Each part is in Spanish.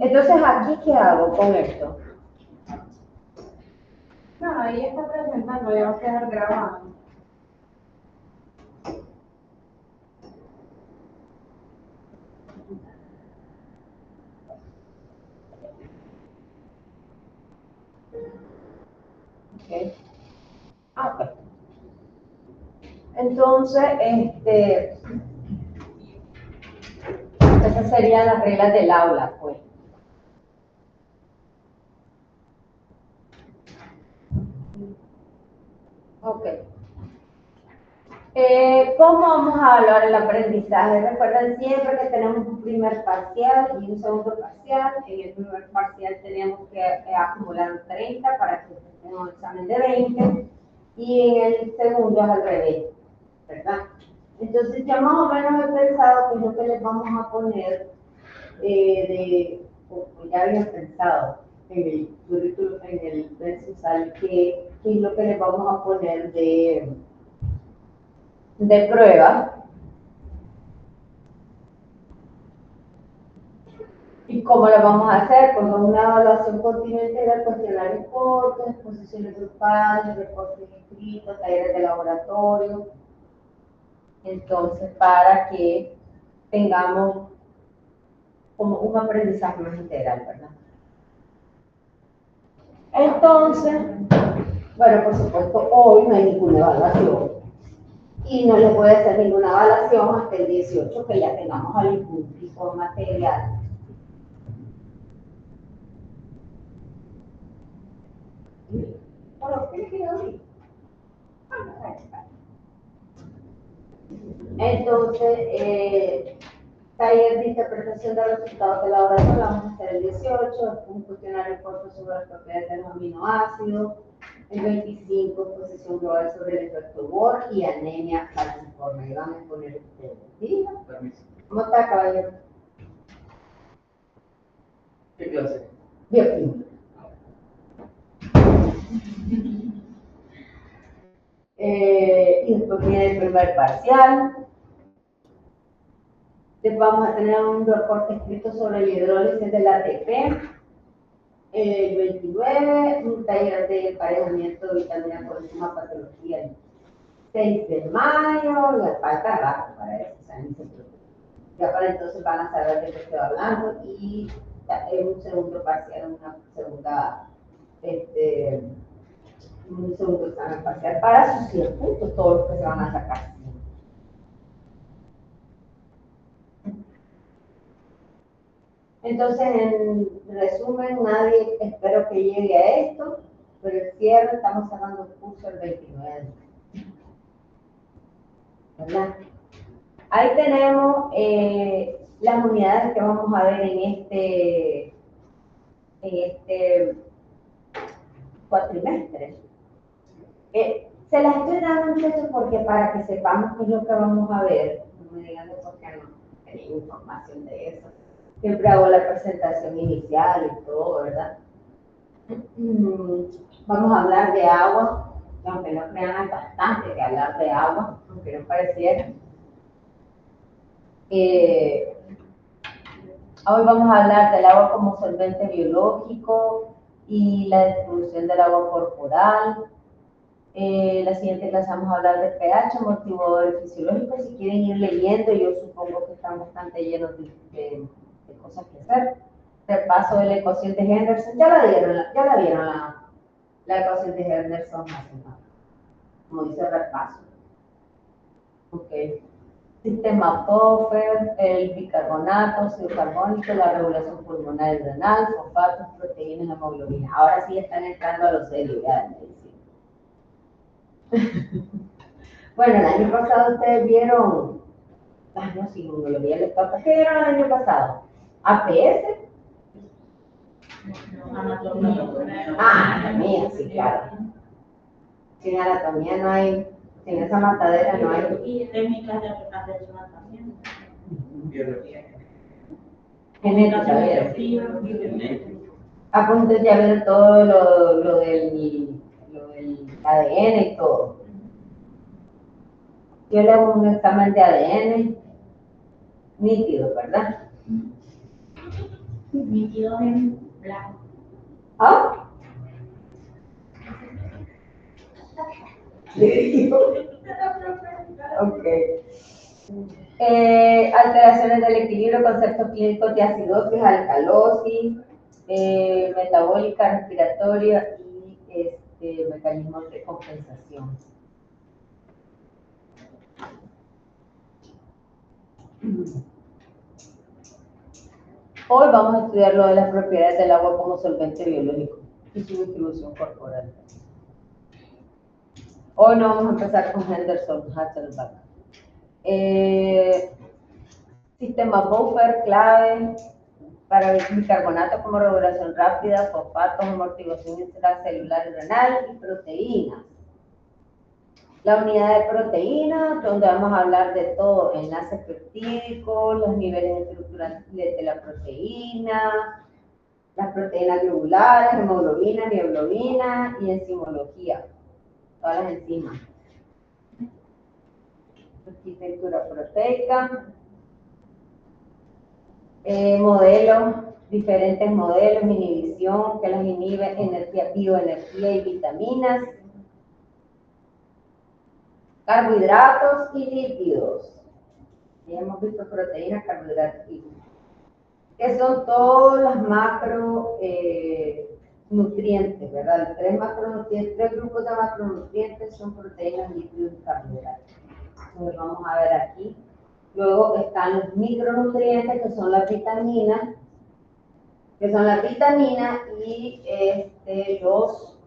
Entonces, ¿aquí qué hago con esto? No, ahí está presentando, ya va a quedar grabado. Okay. Ok. Entonces, esas serían las reglas del aula, pues. Ok. ¿Cómo vamos a evaluar el aprendizaje? Recuerden siempre que tenemos un primer parcial y un segundo parcial. En el primer parcial tenemos que acumular 30 para que tengamos un examen de 20 y en el segundo es al revés, ¿verdad? Entonces ya más o menos he pensado que es lo que les vamos a poner o ya habían pensado en el currículum, en el mensual, que es lo que les vamos a poner de prueba. ¿Y cómo lo vamos a hacer? Pues una evaluación continua integral, cuestionarios cortos, exposiciones grupales, reportes escritos, talleres de laboratorio. Entonces, para que tengamos como un aprendizaje más integral, ¿verdad? Entonces, bueno, por supuesto, hoy no hay ninguna evaluación. Y no le puede hacer ninguna evaluación hasta el 18, que ya tengamos algún tipo de material. Entonces, taller de interpretación de resultados de laboratorio, vamos a hacer el 18, un cuestionario corto sobre las propiedades de los aminoácidos, el 25, exposición global sobre el efecto Bohr y anemia falciforme. Ahí van a poner ustedes. ¿Sí? Permiso. ¿Cómo está, caballero? ¿Qué clase? Bioquímica. Y después viene el primer parcial. Después vamos a tener un reporte escrito sobre el hidrólisis del ATP. El 29, un taller de emparejamiento de vitamina por encima patología. El 6 de mayo, la falta rato para eso, o sea, ni se preocupen. Ya para entonces van a saber de qué estoy hablando y en un segundo parcial, un segundo examen parcial para sus 100 puntos, todos los que se van a sacar. Entonces, en resumen, nadie espero que llegue a esto, pero el cierre, estamos cerrando el curso el 29. ¿Verdad? Ahí tenemos las unidades que vamos a ver en este cuatrimestre. Se las estoy dando, muchachos, porque para que sepamos qué es lo que vamos a ver, no me digan por qué no tenía información de eso. Siempre hago la presentación inicial y todo, ¿verdad? Vamos a hablar de agua, aunque no crean, hay bastante que hablar de agua, aunque no pareciera. Hoy vamos a hablar del agua como solvente biológico y la distribución del agua corporal. La siguiente clase vamos a hablar de pH, amortiguadores fisiológicos. Si quieren ir leyendo, yo supongo que están bastante llenos de cosas que hacer. Repaso de la ecuación de Henderson, ya la vieron la ecuación de Henderson, como dice repaso. Ok. Sistema Puffer, el bicarbonato, ácido carbónico, la regulación pulmonar y renal, fosfatos, proteínas, hemoglobina. Ahora sí están entrando a los serios ya de medicina. Bueno, el año pasado ustedes vieron, no, sí, inmunología les toca. ¿Qué vieron el año pasado? ¿APS? Anatomía, sí, claro. Sin anatomía no hay, sin esa matadera no hay. Y técnicas de atención al paciente. Biología. Genética, ¿vieron? Ah, pues entonces ya vieron todo lo del ADN y todo. Yo le hago un examen de ADN nítido, ¿verdad? 22 en blanco. ¿Ah? Le digo. Ok. Alteraciones del equilibrio, conceptos clínicos de acidosis, alcalosis, metabólica, respiratoria y mecanismos de compensación. Hoy vamos a estudiar lo de las propiedades del agua como solvente biológico y su distribución corporal. Hoy no vamos a empezar con Henderson, Hasselbalch. Sistema buffer, clave para el bicarbonato como regulación rápida, fosfatos, amortiguación intracelular y renal y proteínas. La unidad de proteínas, donde vamos a hablar de todo, enlaces peptídicos, los niveles estructurales de la proteína, las proteínas globulares, hemoglobina, mioglobina y enzimología, todas las enzimas. Arquitectura proteica, modelos, diferentes modelos, inhibición, que las inhibe, energía, bioenergía y vitaminas, carbohidratos y lípidos. Ya hemos visto proteínas, carbohidratos y lípidos, que son todos los macronutrientes, ¿verdad? Tres grupos de macronutrientes son proteínas, lípidos y carbohidratos. Entonces vamos a ver aquí. Luego están los micronutrientes, que son las vitaminas,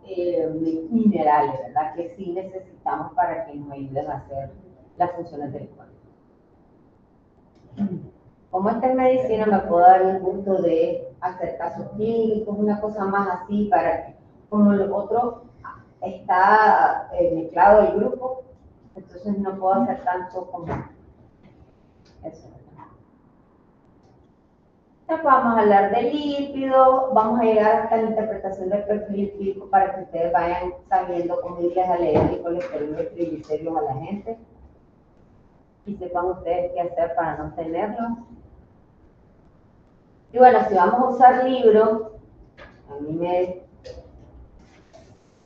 y los minerales, ¿verdad? Que sí necesitamos para que nos ayuden a hacer las funciones del cuerpo. Como esta es medicina, me puedo dar el gusto de hacer casos clínicos, una cosa más así, para que, como lo otro está mezclado el grupo, entonces no puedo hacer tanto como eso. Entonces vamos a hablar de lípidos, vamos a llegar hasta la interpretación del perfil lipídico para que ustedes vayan sabiendo cómo irles a leer el colesterol y triglicéridos a la gente y sepan ustedes qué hacer para no tenerlo. Y bueno, si vamos a usar libros, a mí me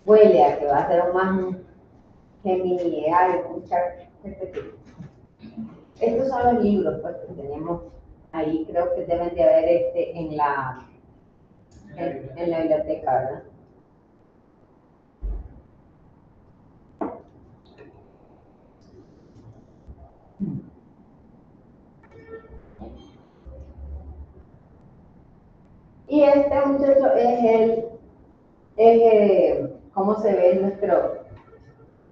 huele a que va a ser un más Gemini, mucha gente. Estos son los libros pues, que tenemos ahí, creo que deben de haber en la biblioteca, ¿verdad? Y este muchacho es cómo se ve nuestro,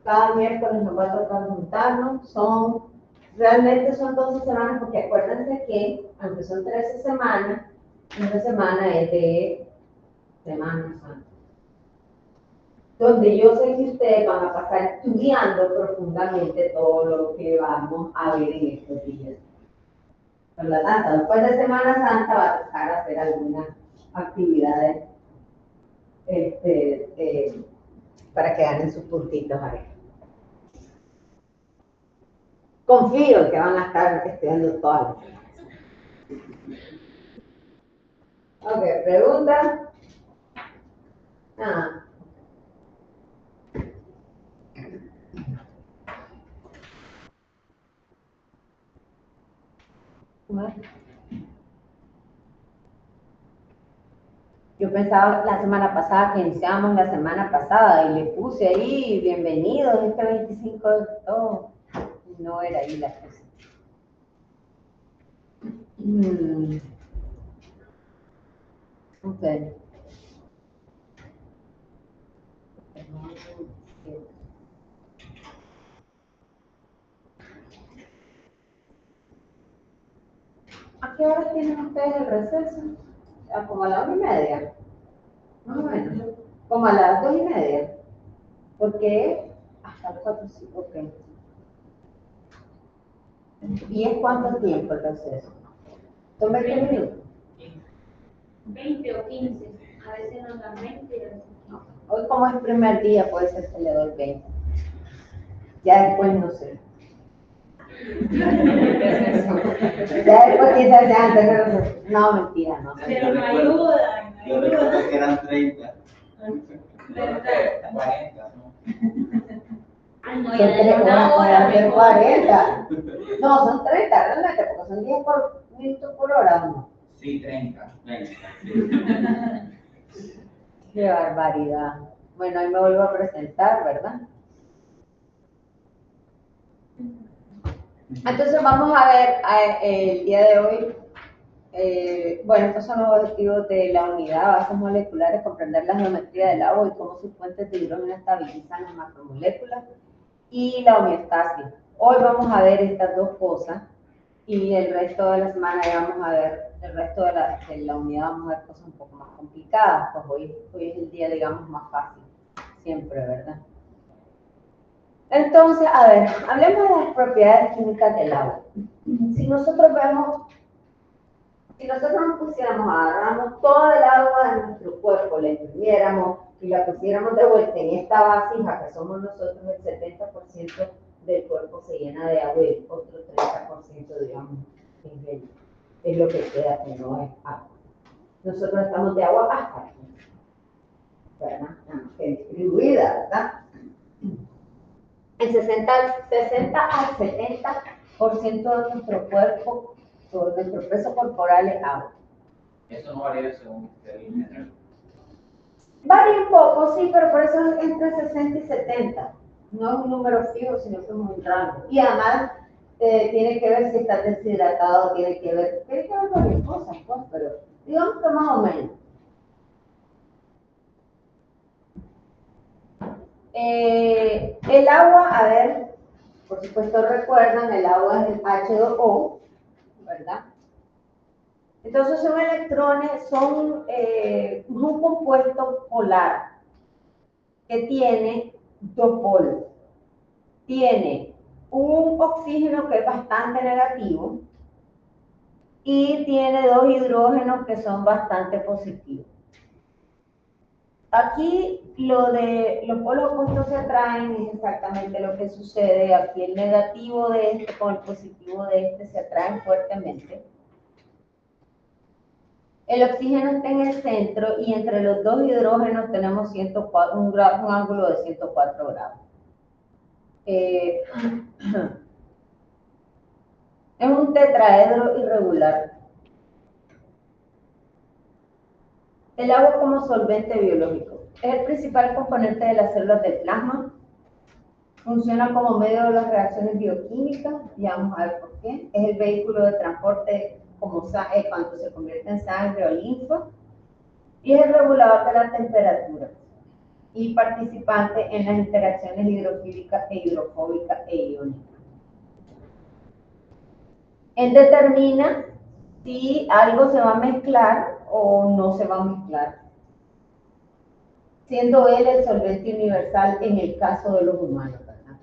cada miércoles nos va a tocar juntarnos, realmente son 12 semanas, porque acuérdense que, aunque son 13 semanas, una semana es de Semana Santa, donde yo sé que ustedes van a pasar estudiando profundamente todo lo que vamos a ver en estos días. Por lo tanto, después de Semana Santa va a tocar hacer algunas actividades para que ganen sus puntitos ahí. Confío en que van a estar estudiando todas las semanas. Ok, pregunta. Yo pensaba la semana pasada que iniciamos la semana pasada y le puse ahí bienvenidos este 25 de octubre. No era ahí la cosa. Ok. ¿A qué horas tienen ustedes el receso? Como a las 1:30. Más o menos. Como a las 2:30. Porque hasta las 4, sí, ok. ¿Y es cuánto tiempo el receso? ¿Son 20 minutos? 20 o 15. A veces nos dan 20 y a veces 15. Hoy como es el primer día, puede ser que le doy 20. Ya después no sé. Ya después quizás sean tener... No, mentira, no. Pero me ayudan, me Yo recuerdo ayudan. que eran 30. ¿Verdad? 40, ¿no? Ay, no, Son ya de una pueden hora hacer mejor. 40. No, son 30 realmente, porque son 10 minutos por hora, ¿no? Sí, 30. 30. Qué barbaridad. Bueno, ahí me vuelvo a presentar, ¿verdad? Entonces vamos a ver el día de hoy. Bueno, estos son los objetivos de la unidad, bases moleculares, comprender la geometría del agua y cómo sus fuentes de hidrógeno estabilizan las macromoléculas y la homeostasis. Hoy vamos a ver estas dos cosas y el resto de la semana ya vamos a ver, el resto de la unidad vamos a ver cosas un poco más complicadas, pues hoy es el día, digamos, más fácil, siempre, ¿verdad? Entonces, a ver, hablemos de las propiedades químicas del agua. Si nosotros nos pusiéramos, agarramos toda el agua de nuestro cuerpo, la imprimiéramos y la pusiéramos de vuelta en esta vasija que somos nosotros, el 70% del cuerpo se llena de agua y el otro 30%, digamos, es lo que queda que no es agua. Nosotros estamos de agua hasta aquí, ¿verdad? Distribuida, ¿verdad? El 60 al 70% de nuestro cuerpo, todo nuestro peso corporal es agua. Eso no varía según el general. Varía un poco, sí, pero por eso es entre 60 y 70. No es un número fijo, sino que es un rango. Y además tiene que ver si estás deshidratado, tiene que ver varias cosas, pues, pero digamos que más o menos. El agua, a ver, por supuesto recuerdan, el agua es el H2O, ¿verdad? Entonces son electrones, son un compuesto polar que tiene dos polos. Tiene un oxígeno que es bastante negativo y tiene dos hidrógenos que son bastante positivos. Aquí lo de los polos opuestos se atraen es exactamente lo que sucede. Aquí el negativo de este con el positivo de este se atraen fuertemente. El oxígeno está en el centro y entre los dos hidrógenos tenemos un ángulo de 104 grados. Es un tetraedro irregular. El agua como solvente biológico. Es el principal componente de las células del plasma. Funciona como medio de las reacciones bioquímicas. Ya vamos a ver por qué. Es el vehículo de transporte cuando se convierte en sangre o linfa. Y es el regulador de la temperatura. Y participante en las interacciones hidrofílicas e hidrofóbicas e iónicas. Él determina si algo se va a mezclar o no se va a mezclar, siendo él el solvente universal en el caso de los humanos, ¿verdad?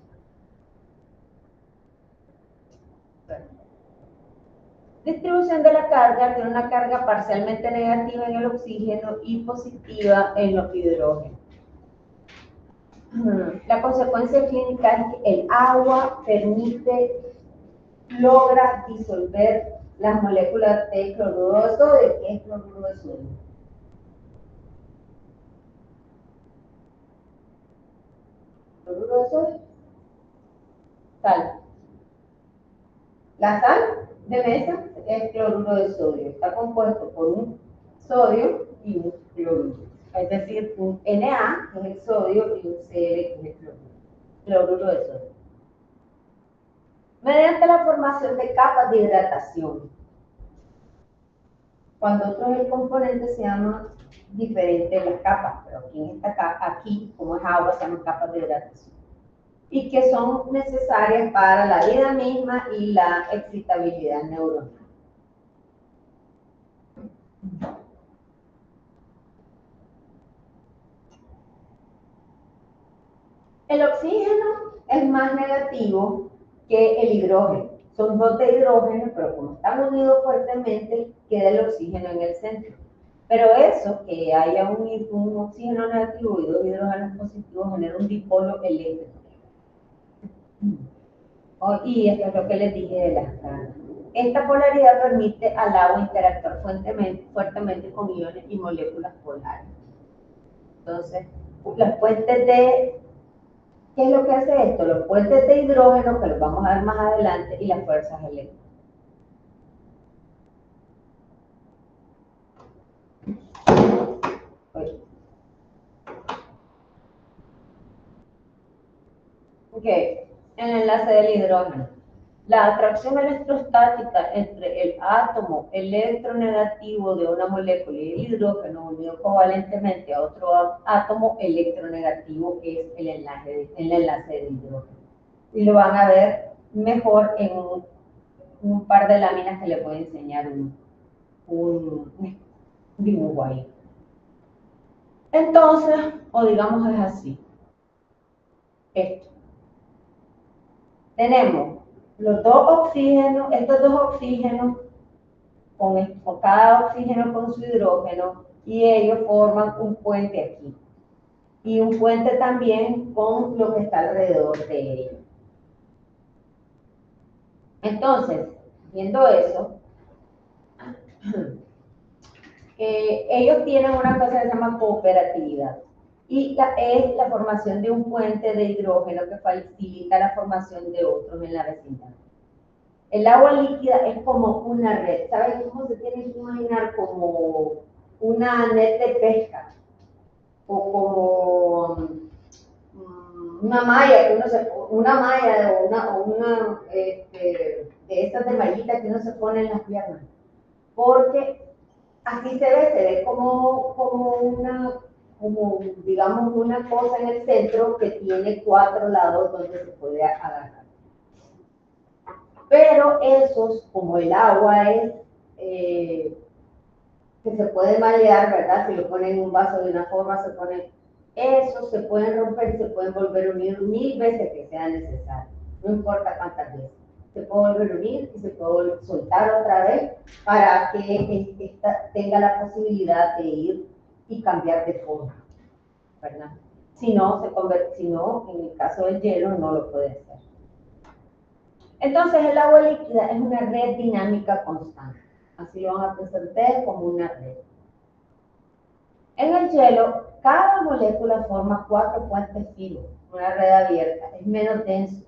Distribución de la carga, tiene una carga parcialmente negativa en el oxígeno y positiva en los hidrógenos. La consecuencia clínica es que el agua logra disolver las moléculas de cloruro de sodio. ¿Qué es cloruro de sodio? Cloruro de sodio. Sal. La sal de mesa es cloruro de sodio. Está compuesto por un sodio y un cloruro. Es decir, un Na, que es el sodio, y un Cl, que es el cloruro. Cloruro de sodio. Mediante la formación de capas de hidratación. Cuando otro es el componente se llama diferente las capas, pero aquí, como es agua, se llaman capas de hidratación. Y que son necesarias para la vida misma y la excitabilidad neuronal. El oxígeno es más negativo que el hidrógeno. Son dos de hidrógeno, pero como están unidos fuertemente, queda el oxígeno en el centro. Pero eso, que haya un oxígeno negativo y dos hidrógenos positivos, genera un dipolo eléctrico. Y esto es lo que les dije de las cargas. esta polaridad permite al agua interactuar fuertemente con iones y moléculas polares. Entonces, los puentes de... ¿Qué es lo que hace esto? Los puentes de hidrógeno, que los vamos a ver más adelante, y las fuerzas eléctricas. Ok, el enlace del hidrógeno. La atracción electrostática entre el átomo electronegativo de una molécula y el hidrógeno unido covalentemente a otro átomo electronegativo es el enlace de hidrógeno. Y lo van a ver mejor en un par de láminas que les voy a enseñar un dibujo ahí. Entonces, o digamos es así. Esto. Tenemos los dos oxígenos, estos dos oxígenos, con cada oxígeno con su hidrógeno, y ellos forman un puente aquí. Y un puente también con lo que está alrededor de ellos. Entonces, viendo eso, ellos tienen una cosa que se llama cooperatividad. Y es la formación de un puente de hidrógeno que facilita la formación de otros en la vecindad. El agua líquida es como una red. ¿Saben cómo se tiene que imaginar? Como una red de pesca. O como una malla, que de estas de mallita que uno se pone en las piernas. Porque así se ve como digamos una cosa en el centro que tiene 4 lados donde se puede agarrar. Pero esos, como el agua es que se puede malear, ¿verdad? Si lo ponen en un vaso de una forma, esos se pueden romper, se pueden volver a unir 1000 veces que sea necesario, no importa cuántas veces. Se puede volver a unir y se puede soltar otra vez para que esta tenga la posibilidad de ir y cambiar de forma, ¿verdad? Si no, en el caso del hielo no lo puede hacer. Entonces el agua líquida es una red dinámica constante. Así lo van a presentar como una red. En el hielo, cada molécula forma 4 puentes finos, una red abierta, es menos denso.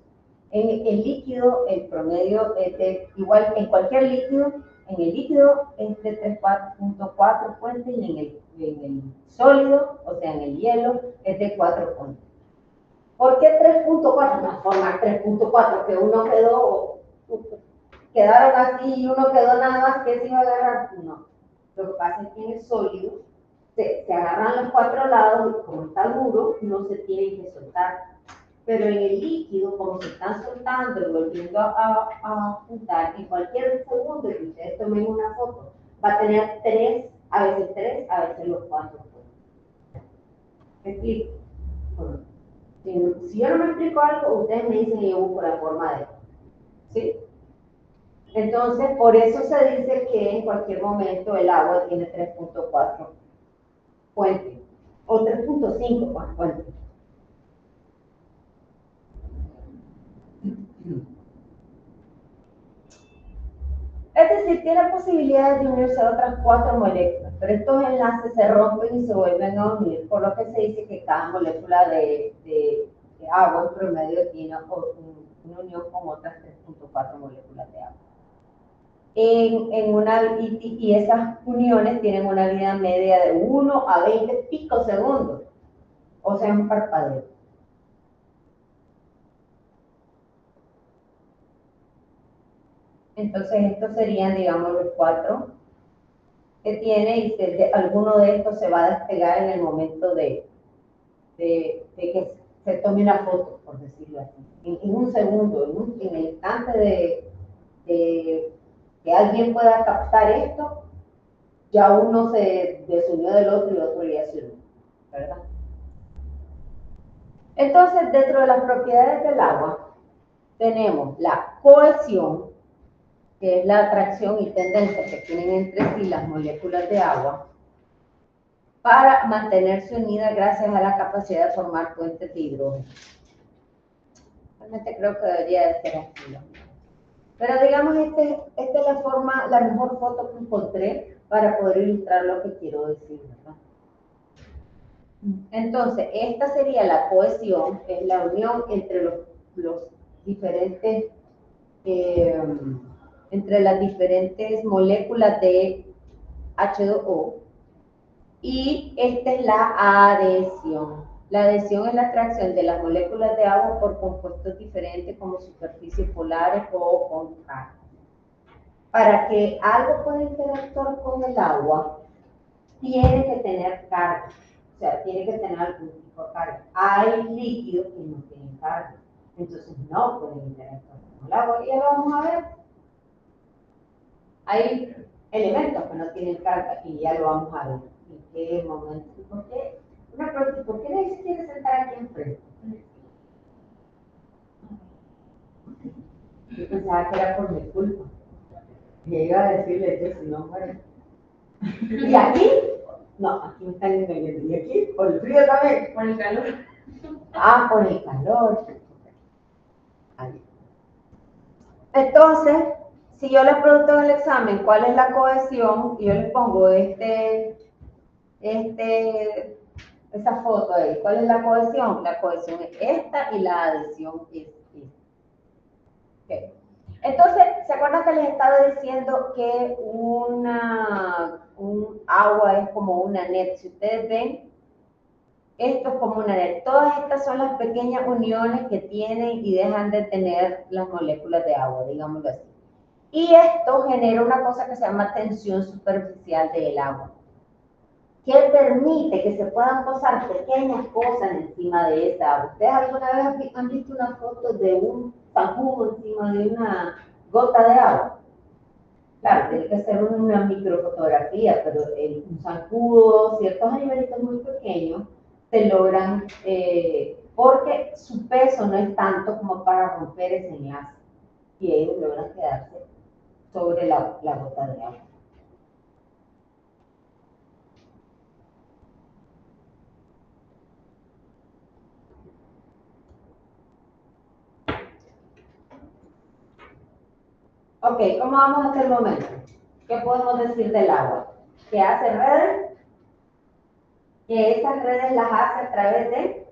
En el líquido, el promedio es igual en cualquier líquido, en el líquido es de 3.4 puentes y en el sólido, o sea en el hielo, es de 4 puentes. ¿Por qué 3.4? No formar 3.4, que uno quedaron así y uno quedó nada más que se iba a agarrar. No, lo que pasa es que en el sólido se agarran los 4 lados y como está duro, no se tienen que soltar. Pero en el líquido, como se están soltando y volviendo a juntar, en cualquier segundo que ustedes tomen una foto, va a tener 3, a veces los 4 puntos. ¿Me explico? Bueno, si yo no me explico algo, ustedes me dicen y yo busco la forma de... ¿Sí? Entonces, por eso se dice que en cualquier momento el agua tiene 3.4 puentes, o 3.5 puentes. Es decir, tiene posibilidades de unirse a otras 4 moléculas, pero estos enlaces se rompen y se vuelven a unir, por lo que se dice que cada molécula de agua en promedio tiene una unión con otras 3.4 moléculas de agua. Y esas uniones tienen una vida media de 1 a 20 picosegundos, o sea, un parpadeo. Entonces estos serían, digamos, los 4 que tiene y alguno de estos se va a despegar en el momento de que se tome una foto, por decirlo así. En un segundo, en el instante de que alguien pueda captar esto, ya uno se desunió del otro y el otro ya se unió, ¿verdad? Entonces, dentro de las propiedades del agua, tenemos la cohesión, que es la atracción y tendencia que tienen entre sí las moléculas de agua, para mantenerse unidas gracias a la capacidad de formar puentes de hidrógeno. Realmente creo que debería de ser así, ¿no? Pero digamos, esta es la forma, la mejor foto que encontré para poder ilustrar lo que quiero decir, ¿verdad? Entonces, esta sería la cohesión, es la unión entre los diferentes, entre las diferentes moléculas de H2O. Y esta es la adhesión. La adhesión es la atracción de las moléculas de agua por compuestos diferentes como superficies polares o contrarias. Para que algo pueda interactuar con el agua, tiene que tener carga. O sea, tiene que tener algún tipo de carga. Hay líquidos que no tienen carga. Entonces no pueden interactuar con el agua. Y ya lo vamos a ver. Hay elementos que no tienen carga y ya lo vamos a ver. ¿En qué momento? ¿Por qué? Una pregunta, ¿por qué nadie se quiere sentar aquí enfrente? Yo pensaba que era por mi culpa. Y iba a decirle que si no muere. ¿Y aquí? No, aquí me están engañando. ¿Y aquí? ¿Por el frío también? Por el calor. Ah, por el calor. Ahí. Entonces, si yo les pregunto en el examen cuál es la cohesión, y yo les pongo esa foto ahí, ¿cuál es la cohesión? La cohesión es esta y la adhesión es esta. Okay. Entonces, ¿se acuerdan que les estaba diciendo que un agua es como una net? Si ustedes ven, esto es como una net. Todas estas son las pequeñas uniones que tienen y dejan de tener las moléculas de agua, digámoslo así. Y esto genera una cosa que se llama tensión superficial del agua, que permite que se puedan posar pequeñas cosas encima de esta agua. ¿Ustedes alguna vez han visto una foto de un zancudo encima de una gota de agua? Claro, tiene que ser una microfotografía, pero un zancudo, ciertos animalitos muy pequeños, se logran, porque su peso no es tanto como para romper ese enlace, y ellos logran quedarse sobre la gota de agua. Ok, ¿cómo vamos hasta el momento? ¿Qué podemos decir del agua? Que hace redes, que esas redes las hace a través de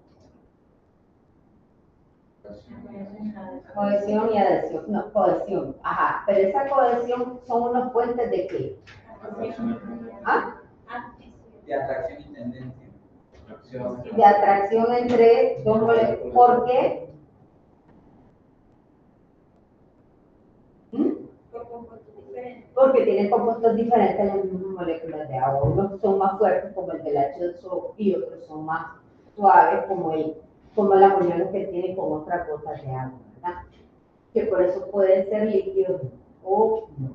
cohesión y adhesión. No, cohesión, ajá, pero esa cohesión son unos puentes de qué? ¿Ah? De atracción y tendencia. De atracción entre dos moléculas. ¿Por qué? Porque tienen compuestos diferentes las mismas moléculas de agua. Unos son más fuertes como el del H2O y otros son más suaves como las uniones que tienen con otras gotas de agua, ¿verdad? Que por eso pueden ser líquidos o no.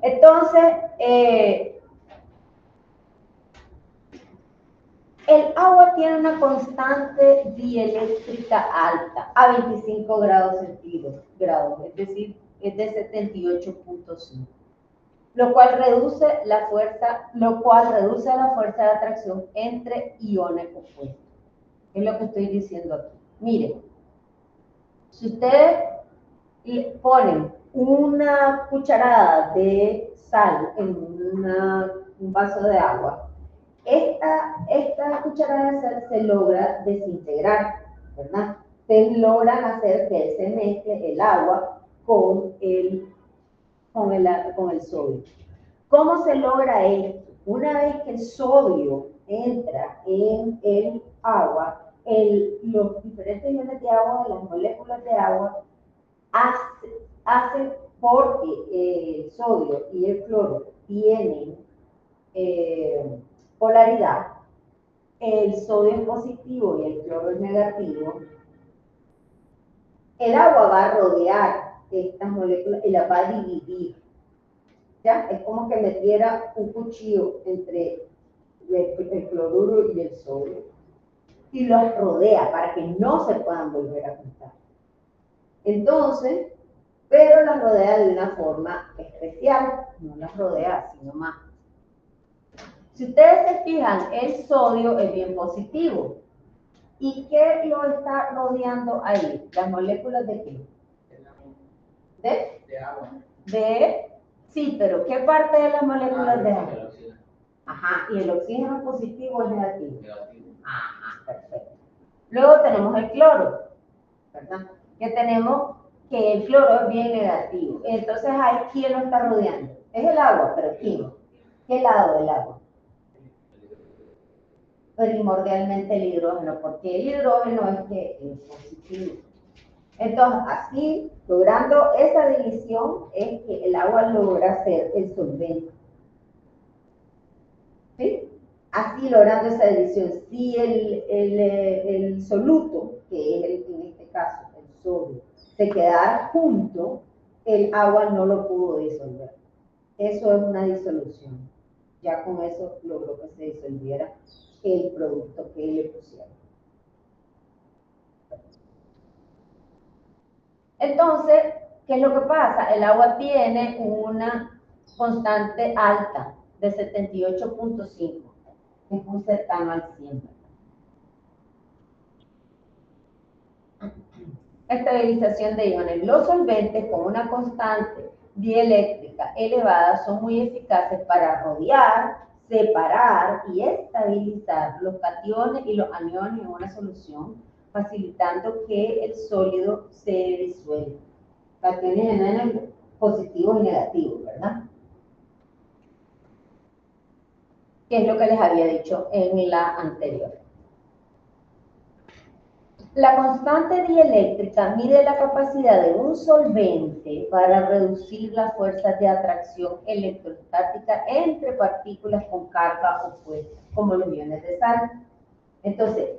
Entonces, el agua tiene una constante dieléctrica alta, a 25 grados centígrados, es decir, es de 78.5, lo cual reduce la fuerza de atracción entre iones opuestos. Es lo que estoy diciendo aquí. Miren, si ustedes ponen una cucharada de sal en un vaso de agua, esta cucharada de sal se logra desintegrar, ¿verdad? Se logran hacer que se mezcle el agua con el sodio. ¿Cómo se logra esto? Una vez que el sodio entra en el agua, los diferentes iones de agua, las moléculas de agua, hacen porque el sodio y el cloro tienen polaridad, el sodio es positivo y el cloro es negativo, el agua va a rodear estas moléculas y las va a dividir. ¿Ya? Es como que metiera un cuchillo entre el cloruro y el sodio y los rodea para que no se puedan volver a juntar. Entonces, pero las rodea de una forma especial, no las rodea así nomás. Si ustedes se fijan, el sodio es bien positivo. ¿Y qué lo está rodeando ahí? ¿Las moléculas de qué? De agua. Sí, pero ¿qué parte de las moléculas de agua? El oxígeno. Ajá, ¿y el oxígeno es positivo o es negativo? Negativo. Ajá, perfecto. Luego tenemos el cloro, ¿verdad? Que tenemos que el cloro es bien negativo. Entonces, ahí, ¿quién lo está rodeando? Es el agua, pero ¿quién? ¿Qué lado del agua? Primordialmente el hidrógeno, porque el hidrógeno es que es positivo. Entonces, así, logrando esa división, es que el agua logra ser el solvente. ¿Sí? Así, logrando esa división, si el soluto, que es en este caso el sodio, se quedara junto, el agua no lo pudo disolver. Eso es una disolución. Ya con eso logró que se disolviera el producto que le pusieron. Entonces, ¿qué es lo que pasa? El agua tiene una constante alta de 78.5, es muy cercano al 100. Estabilización de iones. Los solventes con una constante dieléctrica elevada son muy eficaces para rodear, separar y estabilizar los cationes y los aniones en una solución, facilitando que el sólido se disuelva. Cationes y aniones positivos y negativos, ¿verdad? Que es lo que les había dicho en la anterior. La constante dieléctrica mide la capacidad de un solvente para reducir las fuerzas de atracción electrostática entre partículas con carga opuesta, como los iones de sal. Entonces,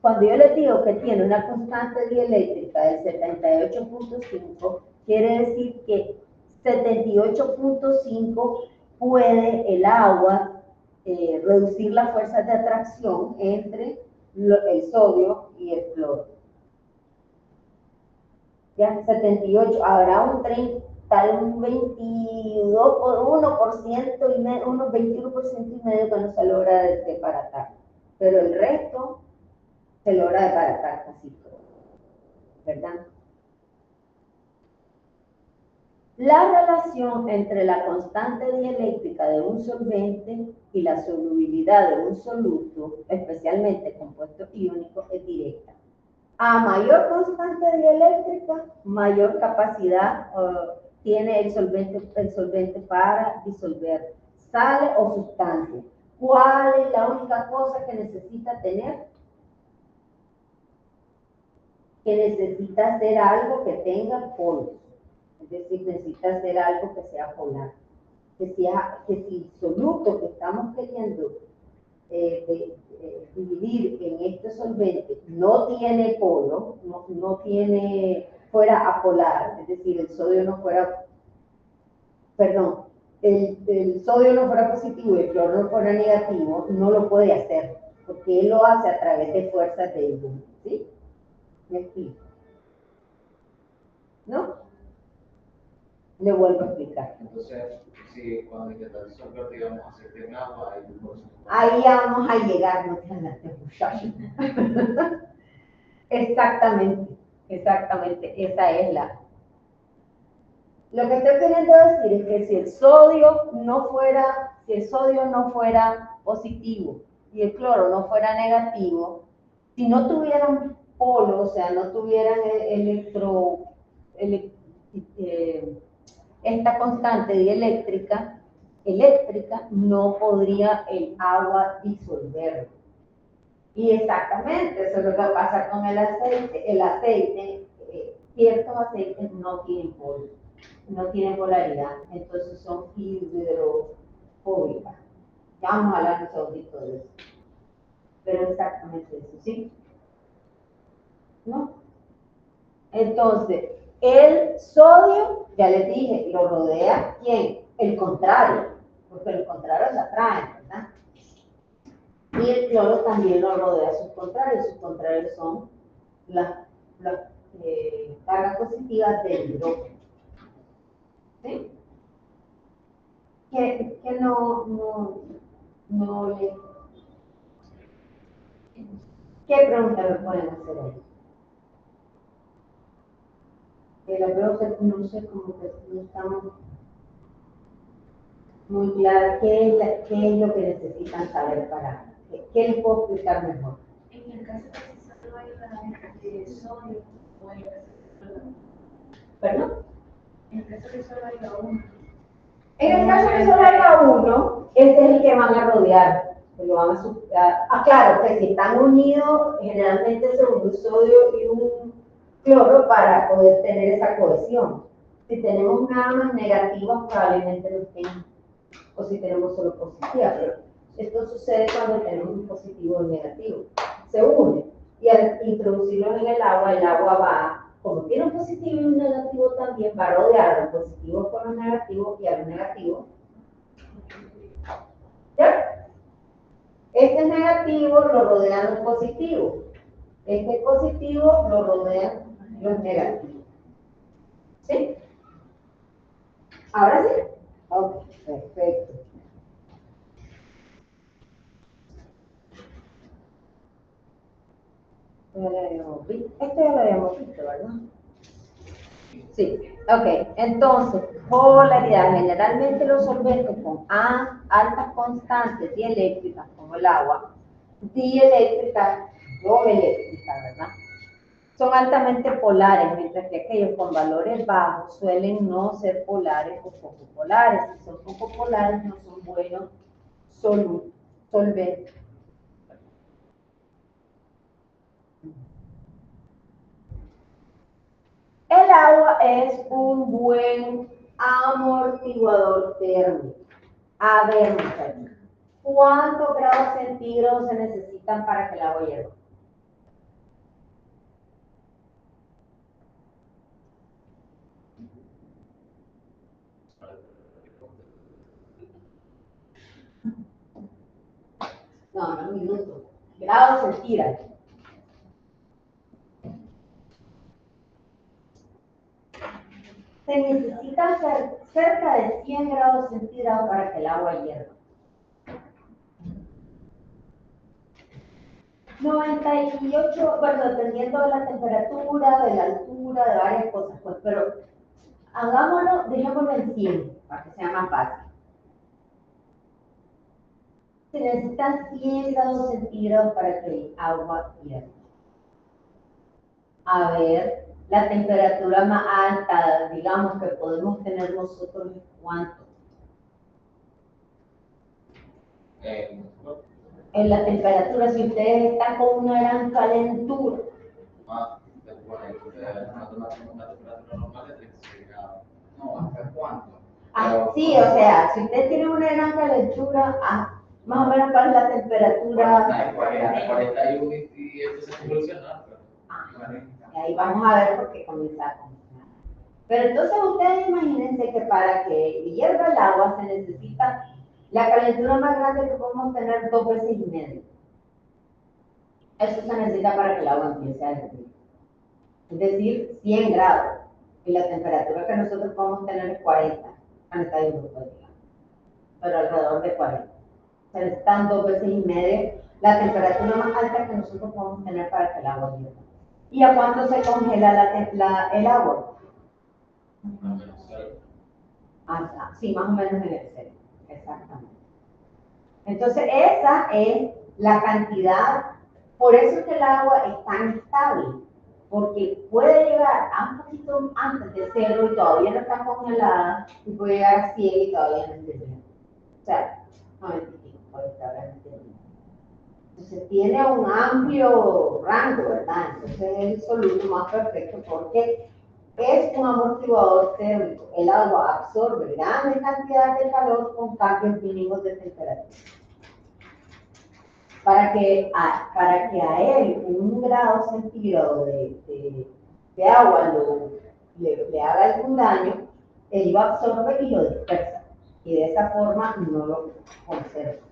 cuando yo les digo que tiene una constante dieléctrica del 78.5, quiere decir que 78.5 puede el agua reducir las fuerzas de atracción entre el sodio y el cloro. Ya, 78, habrá un 30, un 21% y medio, unos 21% y medio que no se logra desbaratar, pero el resto se logra desbaratar casi todo, ¿verdad? La relación entre la constante dieléctrica de un solvente y la solubilidad de un soluto, especialmente compuestos iónicos, es directa. A mayor constante dieléctrica, mayor capacidad tiene el solvente para disolver sales o sustancias. ¿Cuál es la única cosa que necesita tener? Que necesita hacer algo que tenga polos. Es decir, necesita hacer algo que sea polar. Que si el soluto que estamos queriendo dividir en este solvente no tiene polo, no tiene, fuera apolar, es decir, el sodio no fuera, perdón, el sodio no fuera positivo y el cloro no fuera negativo, no lo puede hacer, porque él lo hace a través de fuerzas de iones, ¿sí? ¿Me explico? ¿No? Le vuelvo a explicar. Entonces, si cuando intentamos disolver, digamos, hacerte un agua, ahí vamos a llegar, no te andaste, muchachos. Exactamente, esa es la. Lo que estoy queriendo decir es que si el sodio no fuera positivo y el cloro no fuera negativo, si no tuvieran polo, o sea, no tuvieran esta constante dieléctrica, no podría el agua disolverlo. Y exactamente, eso es lo que pasa con el aceite. El aceite, ciertos aceites no tienen polo, no tienen polaridad, entonces son hidrofóbicas. Ya vamos a hablar un segundito de eso. Pero exactamente eso, ¿sí? ¿No? Entonces, el sodio, ya les dije, lo rodea ¿quién? El contrario, porque el contrario se atrae, ¿verdad? Y el cloro también lo rodea sus contrarios son las cargas positivas del hidrógeno. ¿Sí? Que no le... ¿Qué pregunta me pueden hacer ahí? la veo que no sé, como que no estamos muy claras qué es lo que necesitan saber para, qué les puedo explicar mejor. En el caso de que solo haya de sodio o en el caso ¿Perdón? en el caso de que solo haya uno. En el caso que solo haya uno, este es el que van a rodear. Lo van claro, que si están unidos, generalmente es un sodio y un cloro para poder tener esa cohesión. Si tenemos nada más negativas, probablemente no estén, o si tenemos solo positivas, pero esto sucede cuando tenemos un positivo y un negativo. Se une, y al introducirlo en el agua va, como tiene un positivo y un negativo también, va a rodear a los positivos con los negativos y a los negativos. ¿Ya? Este negativo lo rodean los positivos. Este positivo lo rodean los negativos. ¿Sí? ¿Ahora sí? Ok, perfecto. Esto ya lo habíamos visto, ¿verdad? Sí, ok. Entonces, polaridad. Generalmente los solventes con altas constantes dieléctricas, como el agua, dieléctricas, no eléctricas, ¿verdad? Son altamente polares, mientras que aquellos con valores bajos suelen no ser polares o poco polares. Si son poco polares, no son buenos solventes. El agua es un buen amortiguador térmico. A ver, muchachos, ¿cuántos grados centígrados se necesitan para que el agua hierva? No, minutos. Grados centígrados. Se necesita cerca de 100 grados centígrados para que el agua hierva. 98, bueno, dependiendo de la temperatura, de la altura, de varias cosas, pues, pero hagámoslo, dejémoslo en 100, para que sea más fácil. Se necesitan 100 grados centígrados para que el agua hierva. A ver, la temperatura más alta, digamos, que podemos tener nosotros, ¿cuánto? En la temperatura, si ustedes están con una gran calentura. No, ¿hasta cuánto? Sí, o sea, si ustedes tienen una gran calentura, más o menos, ¿cuál es la temperatura? 41 y esto se evoluciona. Y ahí vamos a ver por qué comienza a funcionar. Pero entonces ustedes imagínense que para que hierva el agua se necesita la calentura más grande que podemos tener 2 veces y medio. Eso se necesita para que el agua empiece a hervir. Es decir, 100 grados. Y la temperatura que nosotros podemos tener es 41, pero alrededor de 40. Se necesitan 2 veces y medio la temperatura más alta que nosotros podemos tener para que el agua hierva. ¿Y a cuánto se congela el agua? Sí, más o menos en el cero. Exactamente. Entonces, esa es la cantidad. Por eso es que el agua es tan estable, porque puede llegar a un poquito antes de cero y todavía no está congelada, y puede llegar a 100 y todavía no está bien. O sea, 95 puede estar bien. Entonces tiene un amplio rango, ¿verdad? Entonces es el soluto más perfecto porque es un amortiguador térmico. El agua absorbe grandes cantidades de calor con cambios mínimos de temperatura. Para que a él un grado centígrado de agua le haga algún daño, él lo absorbe y lo dispersa. Y de esa forma no lo conserva.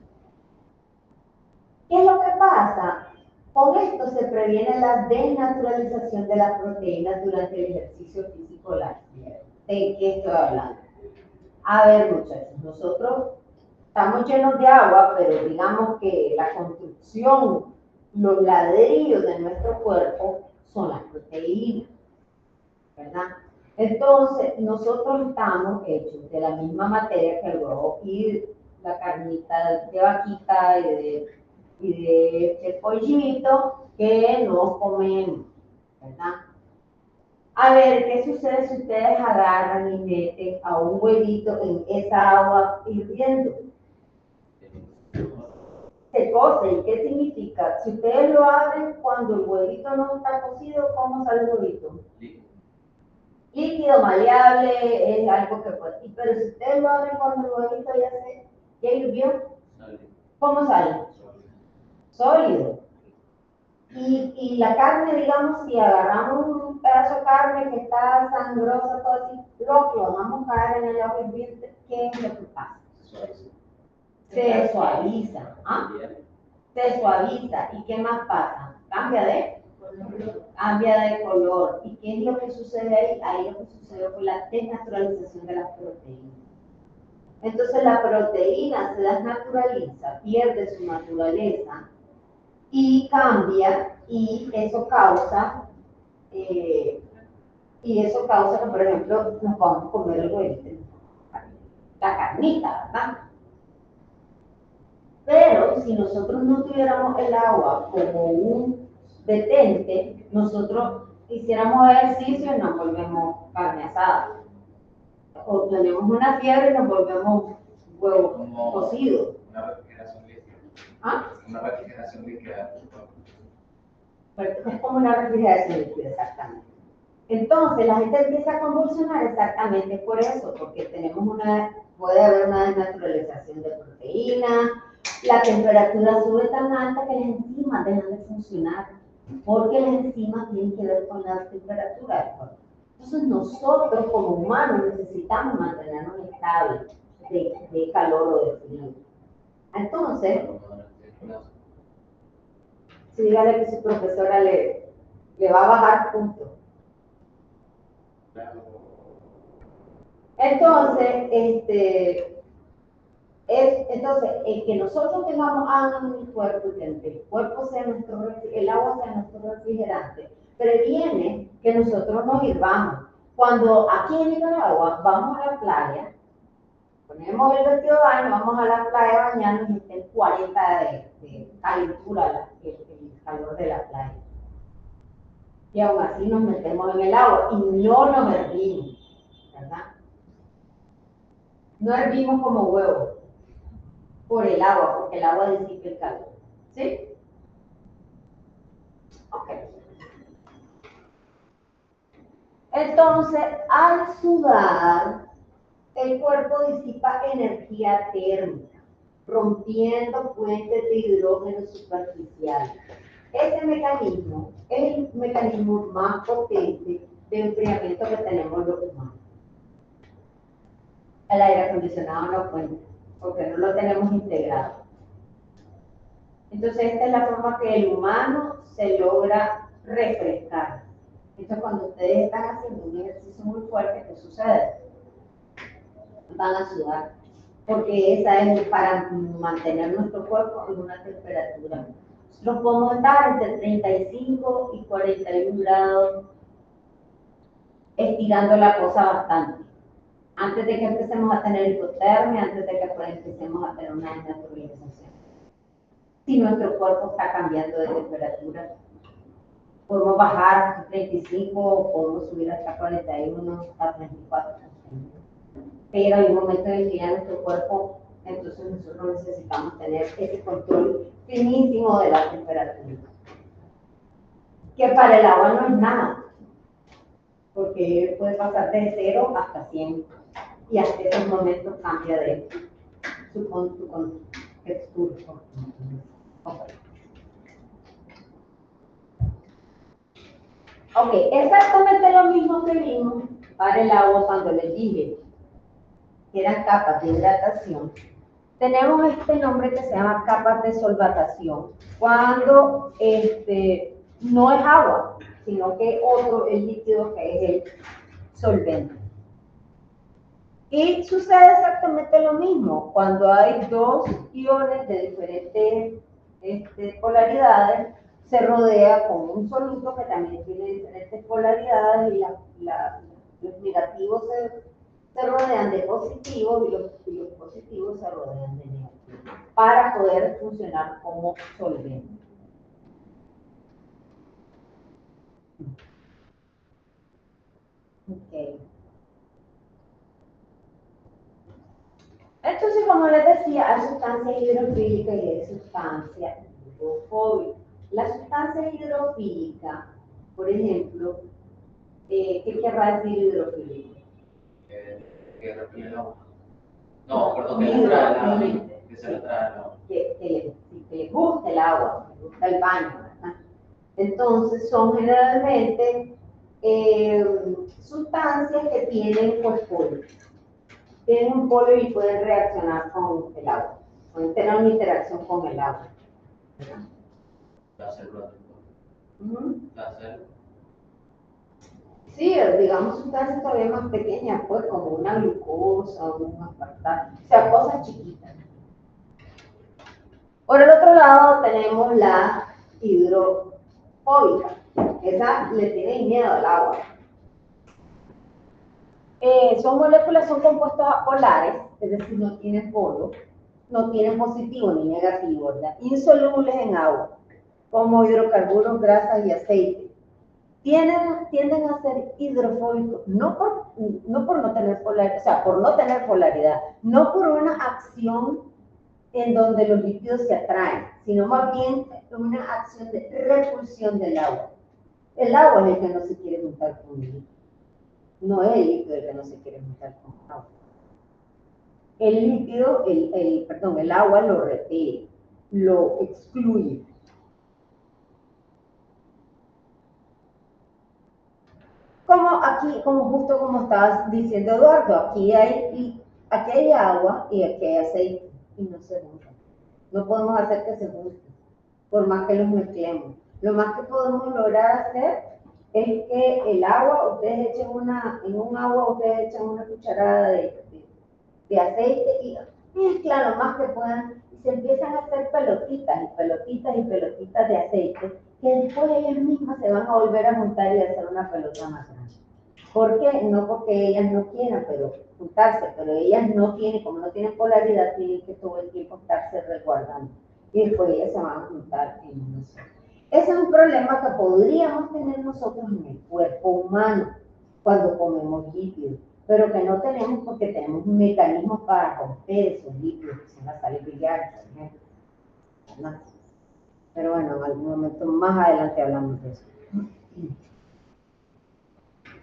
¿Qué es lo que pasa? Con esto se previene la desnaturalización de las proteínas durante el ejercicio físico largo. ¿De qué estoy hablando? A ver, muchachos, nosotros estamos llenos de agua, pero digamos que la construcción, los ladrillos de nuestro cuerpo son las proteínas, ¿verdad? Entonces, nosotros estamos hechos de la misma materia que el huevo y la carnita de vaquita y de pollito que no comemos, ¿verdad? A ver, ¿qué sucede si ustedes agarran y meten a un huevito en esa agua hirviendo? Se cose. ¿Y qué significa? Si ustedes lo abren cuando el huevito no está cocido, ¿cómo sale el huevito? Líquido, maleable, es algo que puede. Pero si ustedes lo abren cuando el huevito ya hirvió, ¿cómo sale? Sólido. Y la carne, digamos, si agarramos un pedazo de carne que está sangrosa, todo así, lo vamos a caer en el agua hirviente, ¿qué es lo que pasa? Se suaviza. ¿Ah? Se suaviza. ¿Y qué más pasa? Cambia de color. ¿Y qué es lo que sucede ahí? Ahí lo que sucede fue la desnaturalización de las proteínas. Entonces la proteína se desnaturaliza, pierde su naturaleza y cambia, y eso causa que, por ejemplo, nos vamos a comer el huevito, la carnita, ¿verdad? Pero si nosotros no tuviéramos el agua como un detente, nosotros hiciéramos ejercicio y nos volvemos carne asada. O tenemos una fiebre y nos volvemos huevo cocido. Una refrigeración líquida. ¿Ah? Una refrigeración líquida. Es como una refrigeración líquida, exactamente. Entonces la gente empieza a convulsionar exactamente por eso, porque puede haber una desnaturalización de proteínas, la temperatura sube tan alta que las enzimas dejan de funcionar, porque las enzimas tienen que ver con la temperatura del cuerpo. Entonces nosotros como humanos necesitamos mantenernos estables de calor o de frío. Entonces, si dígale que su profesora le va a bajar puntos. Entonces, el que nosotros tengamos agua en el cuerpo, que el cuerpo sea el agua sea nuestro refrigerante, previene que nosotros nos hirvamos. Cuando aquí en Nicaragua vamos a la playa, ponemos el vestido de baño, vamos a la playa a bañarnos y está en 40 de calentura, el calor de la playa. Y aún así nos metemos en el agua y no nos hervimos, ¿verdad? No hervimos como huevo por el agua, porque el agua disipa el calor. ¿Sí? Ok. Entonces, al sudar, el cuerpo disipa energía térmica, rompiendo puentes de hidrógeno superficial. Ese mecanismo es el mecanismo más potente de enfriamiento que tenemos los humanos. El aire acondicionado no cuenta, porque no lo tenemos integrado. Entonces, esta es la forma que el humano se logra refrescar. Entonces, cuando ustedes están haciendo un ejercicio muy fuerte, ¿qué sucede? Van a sudar, porque esa es para mantener nuestro cuerpo en una temperatura. Nosotros podemos estar entre 35 y 41 grados, estirando la cosa bastante. Antes de que empecemos a tener hipotermia, antes de que empecemos a tener una desnaturalización. Si nuestro cuerpo está cambiando de temperatura, podemos bajar a 35 o podemos subir hasta 41, a 34. Pero hay un momento en que ya nuestro cuerpo, entonces nosotros necesitamos tener ese control finísimo de la temperatura. Que para el agua no es nada, porque puede pasar de 0 hasta 100 y hasta esos momentos cambia de su textura. Ok, exactamente lo mismo que vimos para el agua cuando les dije que eran capas de hidratación. Tenemos este nombre que se llama capas de solvatación, cuando no es agua, sino que el líquido que es el solvente. Y sucede exactamente lo mismo cuando hay dos iones de diferentes polaridades, se rodea con un soluto que también tiene diferentes polaridades y Los negativos se rodean de positivos y los positivos se rodean de negativos para poder funcionar como solvente. Okay. Entonces, como les decía, hay sustancias hidrofílicas y hay sustancias hidrofóbicas. La sustancia hidrofílica, por ejemplo, ¿qué querrá decir hidrofílico? Que repele el agua. No, perdón, que le trae el agua. Que se le trae el agua. Que les gusta el agua, que les gusta el baño, ¿verdad? Entonces, son generalmente sustancias que tienen fosforo. Tienen un polo y pueden reaccionar con el agua, pueden tener una interacción con el agua. La célula. La célula. Sí, digamos sustancias todavía más pequeñas, pues como una glucosa o un aspartato, o sea, cosas chiquitas. Por el otro lado tenemos la hidrofóbica, esa le tiene miedo al agua. Son moléculas, son compuestos apolares, es decir, no tienen polo, no tienen positivo ni negativo, ¿verdad? Insolubles en agua, como hidrocarburos, grasas y aceite. Tienden a ser hidrofóbicos, no por no tener polaridad, o sea, por no tener polaridad, no por una acción en donde los líquidos se atraen, sino más bien una acción de repulsión del agua. El agua es el que no se quiere juntar con el líquido. No es el líquido el que no se quiere juntar con el agua. El líquido, el agua lo repele, lo excluye. Justo como estabas diciendo Eduardo, aquí hay agua y aquí hay aceite y no se juntan. No podemos hacer que se junten, por más que los mezclemos. Lo más que podemos lograr hacer es que el agua, ustedes echen en un agua ustedes echan una cucharada de aceite y mezclan lo más que puedan y se empiezan a hacer pelotitas y pelotitas y pelotitas de aceite que después ellas mismas se van a volver a juntar y hacer una pelota más grande. ¿Por qué? No porque ellas no quieran juntarse, pero ellas no tienen, como no tienen polaridad, tienen que todo el tiempo estarse resguardando y después ellas se van a juntar en uno solo. Ese es un problema que podríamos tener nosotros en el cuerpo humano cuando comemos líquidos, pero que no tenemos porque tenemos mecanismos para romper esos líquidos, que son las sales biliares, por ejemplo. ¿No? Pero bueno, en algún momento más adelante hablamos de eso.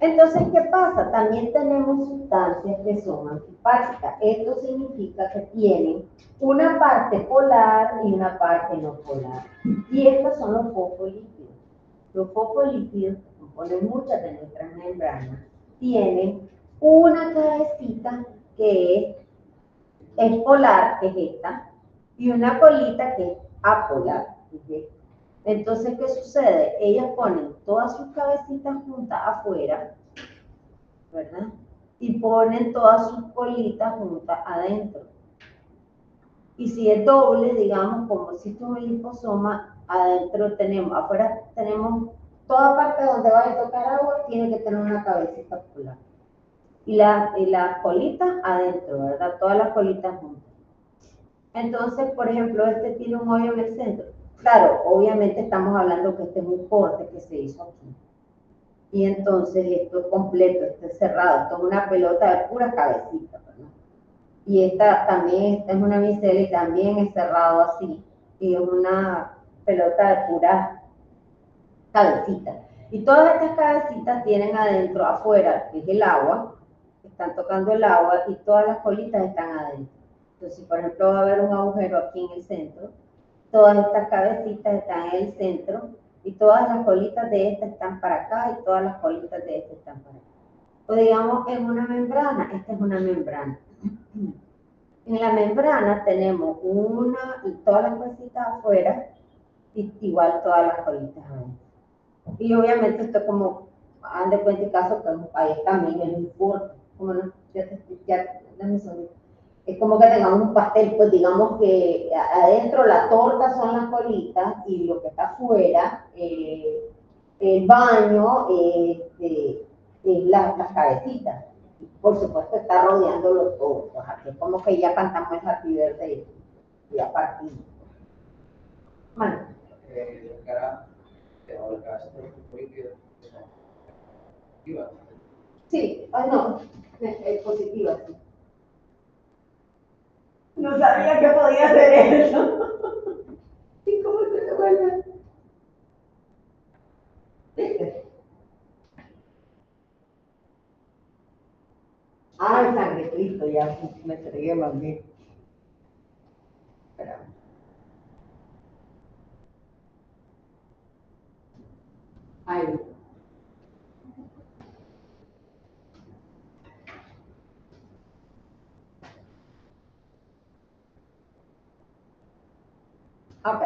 Entonces, ¿qué pasa? También tenemos sustancias que son antipáticas. Esto significa que tienen una parte polar y una parte no polar. Y estos son los fosfolípidos. Los fosfolípidos, que componen muchas de nuestras membranas, tienen una cabecita que es polar, que es esta, y una colita que es apolar, que es esta. Entonces, ¿qué sucede? Ellas ponen todas sus cabecitas juntas afuera, ¿verdad? Y ponen todas sus colitas juntas adentro. Y si es doble, digamos, como si esto es un liposoma, afuera tenemos toda parte donde vaya a tocar agua, tiene que tener una cabecita polar. Y las colitas adentro, ¿verdad? Todas las colitas juntas. Entonces, por ejemplo, este tiene un hoyo en el centro. Claro, obviamente estamos hablando que este es un corte que se hizo aquí. Y entonces esto es completo, esto es cerrado, esto es una pelota de pura cabecita, ¿verdad? Y esta es una micela y también es cerrado así. Y es una pelota de pura cabecita. Y todas estas cabecitas tienen adentro, afuera, que es el agua, están tocando el agua y todas las colitas están adentro. Entonces, si por ejemplo va a haber un agujero aquí en el centro, todas estas cabecitas están en el centro y todas las colitas de esta están para acá y todas las colitas de esta están para acá. O digamos en una membrana, esta es una membrana. En la membrana tenemos todas las cositas afuera y igual todas las colitas adentro. Y obviamente esto como, hagan de cuenta el caso que ahí también es un corte, como no, es como que tengamos un pastel, pues digamos que adentro la torta son las colitas y lo que está afuera, el baño, las cabecitas. Por supuesto está rodeándolo todo, pues aquí es como que ya cantamos el Happy Birthday y a partir. Bueno. Sí, no, es positiva, sí. No sabía que podía hacer eso. ¿Y cómo se devuelve? ¿Viste? Ay, sangre Cristo, ya me entregué más bien. Espera. Ay. Ok.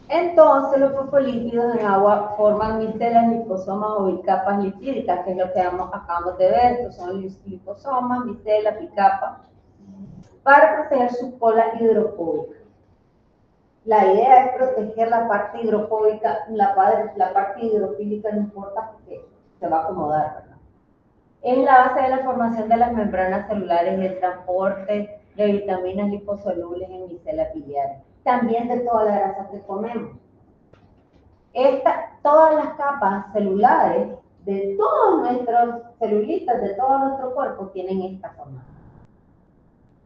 Entonces, los fosfolípidos en agua forman micelas, liposomas o bicapas lipídicas, que es lo que acabamos de ver. Estos son liposomas, micelas, bicapas, para proteger su cola hidrofóbica. La idea es proteger la parte hidrofóbica, la parte hidrofílica no importa porque se va a acomodar, ¿verdad? Es la base de la formación de las membranas celulares y el transporte de vitaminas liposolubles en micelas biliares. También de toda la grasa que comemos. Todas las capas celulares de todos nuestros celulitas, de todo nuestro cuerpo, tienen esta forma.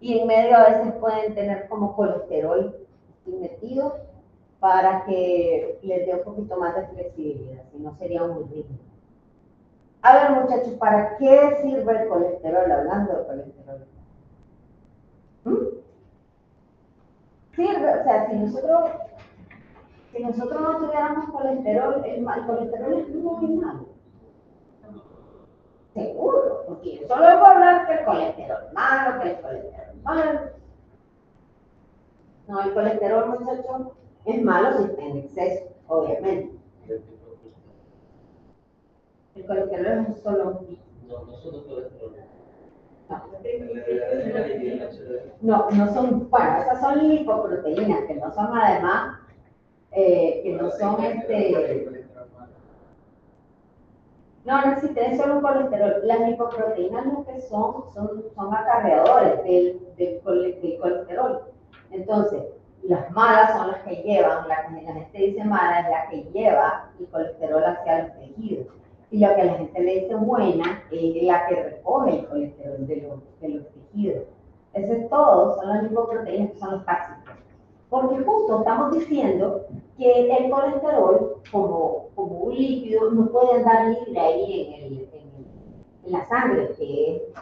Y en medio a veces pueden tener como colesterol metido para que les dé un poquito más de flexibilidad, si no sería muy rígido. A ver, muchachos, ¿para qué sirve el colesterol? Hablando de colesterol. Sirve, o sea, si nosotros no tuviéramos colesterol, el colesterol es muy malo. Seguro, porque solo voy a hablar que el colesterol malo, que el colesterol malo. No, el colesterol, muchachos, es malo si está en exceso, obviamente. El colesterol es un solo tipo. No son, bueno, esas son lipoproteínas, que no son además, que no son no existe, es solo un colesterol. Las lipoproteínas lo que son acarreadores del colesterol. Entonces, las malas son las que llevan, la gente dice mala es la que lleva el colesterol hacia los tejidos. Y lo que la gente le dice buena es la que recoge el colesterol de los tejidos. Eso es todo, son las lipoproteínas que son los tóxicos. Porque justo estamos diciendo que el colesterol, como un líquido, no puede andar libre ahí en la sangre, que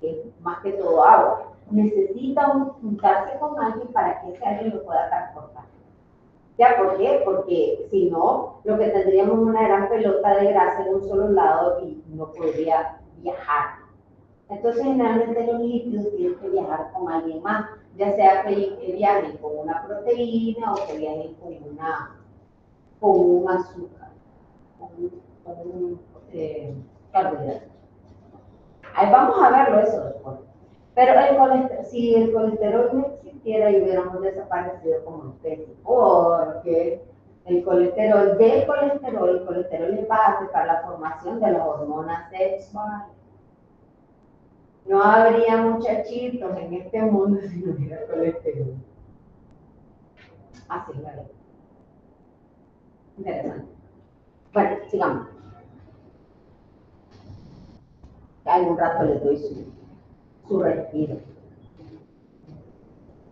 es más que todo agua. Necesita juntarse con alguien para que ese alguien lo pueda transportar. ¿Ya por qué? Porque si no, lo que tendríamos es una gran pelota de grasa en un solo lado y no podría viajar. Entonces, generalmente los líquidos tienen que viajar con alguien más, ya sea que viajen con una proteína o que viajen con un azúcar, con un carbohidrato. Ahí vamos a verlo eso después. Pero si el colesterol no existiera y hubiéramos desaparecido como especie, porque el colesterol es base para la formación de las hormonas sexuales. No habría muchachitos en este mundo si no hubiera colesterol. Así es, ¿verdad? Interesante. Bueno, sigamos. Ya en un rato les doy su respiro.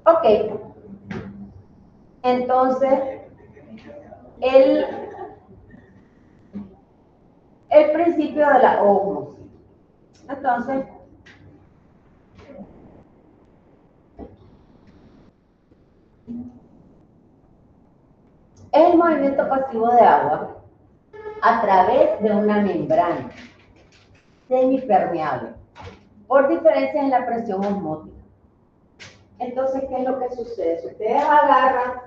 Ok. Entonces, el principio de la ósmosis. Entonces, es el movimiento pasivo de agua a través de una membrana semipermeable por diferencias en la presión osmótica. Entonces, ¿qué es lo que sucede? Si ustedes agarran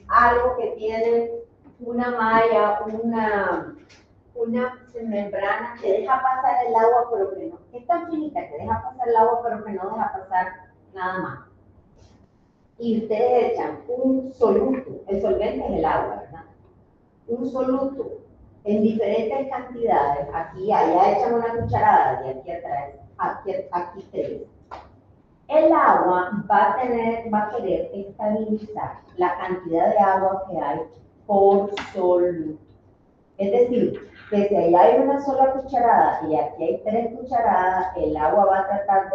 algo que tiene una malla, una membrana que deja pasar el agua, pero que no, es tan finita que deja pasar el agua, pero que no deja pasar nada más. Y ustedes echan un soluto, el solvente es el agua, ¿verdad? Un soluto en diferentes cantidades, aquí, allá echan una cucharada y aquí atrás, aquí 3. El agua va a querer estabilizar la cantidad de agua que hay por soluto. Es decir, que si allá hay una sola cucharada y aquí hay 3 cucharadas, el agua va a tratar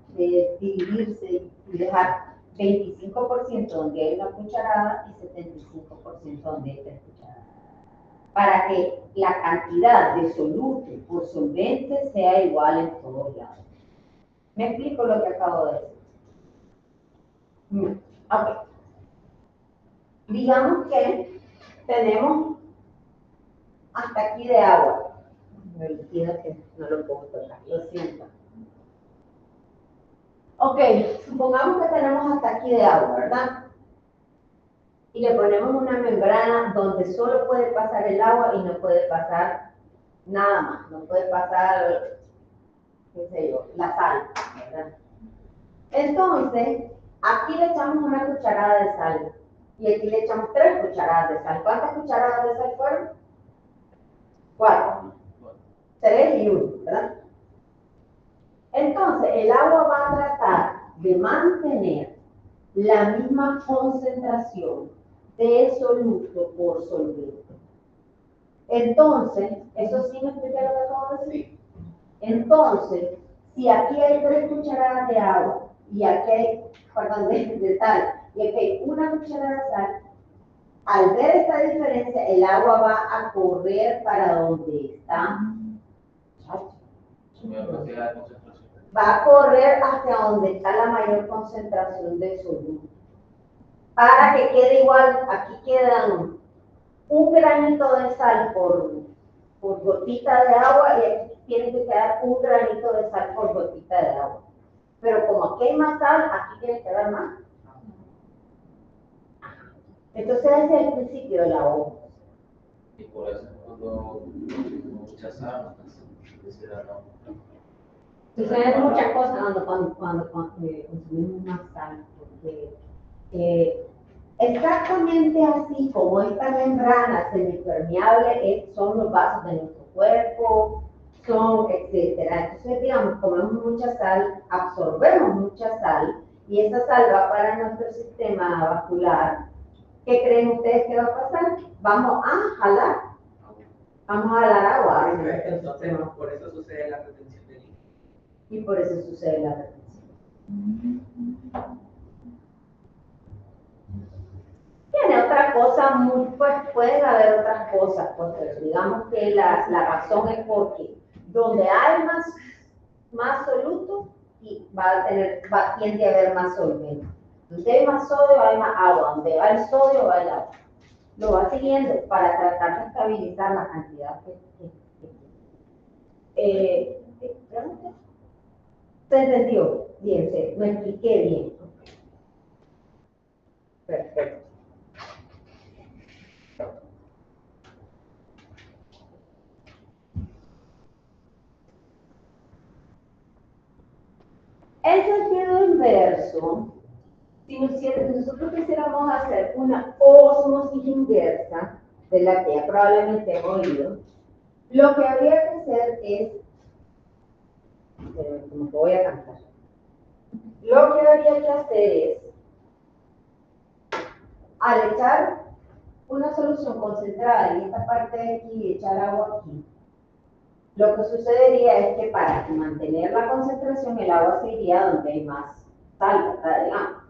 de dividirse y dejar 25% donde hay una cucharada y 75% donde hay 3 cucharadas. Para que la cantidad de soluto por solvente sea igual en todos lados. ¿Me explico lo que acabo de decir? Ok. Digamos que tenemos hasta aquí de agua. Me olvido que no lo puedo tocar, lo siento. Ok, supongamos que tenemos hasta aquí de agua, ¿verdad? Y le ponemos una membrana donde solo puede pasar el agua y no puede pasar nada más. No puede pasar, qué sé yo, la sal, ¿verdad? Entonces, aquí le echamos una cucharada de sal y aquí le echamos 3 cucharadas de sal. ¿Cuántas cucharadas de sal fueron? 4. 3 y 1, ¿verdad? Entonces, el agua va a tratar de mantener la misma concentración de soluto por solvente. Entonces, ¿eso sí me explica lo que acabo de decir? Entonces, si aquí hay 3 cucharadas de agua y aquí hay, perdón, de sal, y aquí hay una cucharada de sal, al ver esta diferencia, el agua va a correr para donde está. Va a correr hacia donde está la mayor concentración de soluto. Para que quede igual, aquí quedan un granito de sal por gotita de agua y aquí tiene que quedar un granito de sal por gotita de agua. Pero como aquí hay más sal, aquí tiene que quedar más. Entonces ese es el principio de la hoja. Y por eso cuando mucha sal, suceden muchas cosas cuando consumimos más sal, porque exactamente así como esta membrana semipermeable son los vasos de nuestro cuerpo, son etcétera. Entonces, digamos, comemos mucha sal, absorbemos mucha sal y esa sal va para nuestro sistema vascular. ¿Qué creen ustedes que va a pasar? Vamos a jalar agua. Entonces, por eso sucede la retención de líquido. Y por eso sucede la retención. Tiene otra cosa, pues pueden haber otras cosas, pues digamos que la razón es porque donde hay más soluto y tiende a haber más solvente. Donde hay más sodio hay más agua, donde va el sodio va el agua. Lo va siguiendo para tratar de estabilizar la cantidad ¿se entendió? Bien, me expliqué bien. Perfecto. El sentido inverso, si nosotros quisiéramos hacer una ósmosis inversa, de la que ya probablemente hemos oído, lo que habría que hacer es, como que voy a cantar, lo que habría que hacer es, al echar una solución concentrada en esta parte de aquí y echar agua aquí, lo que sucedería es que para mantener la concentración el agua se iría donde hay más sal, ¿verdad? Digamos.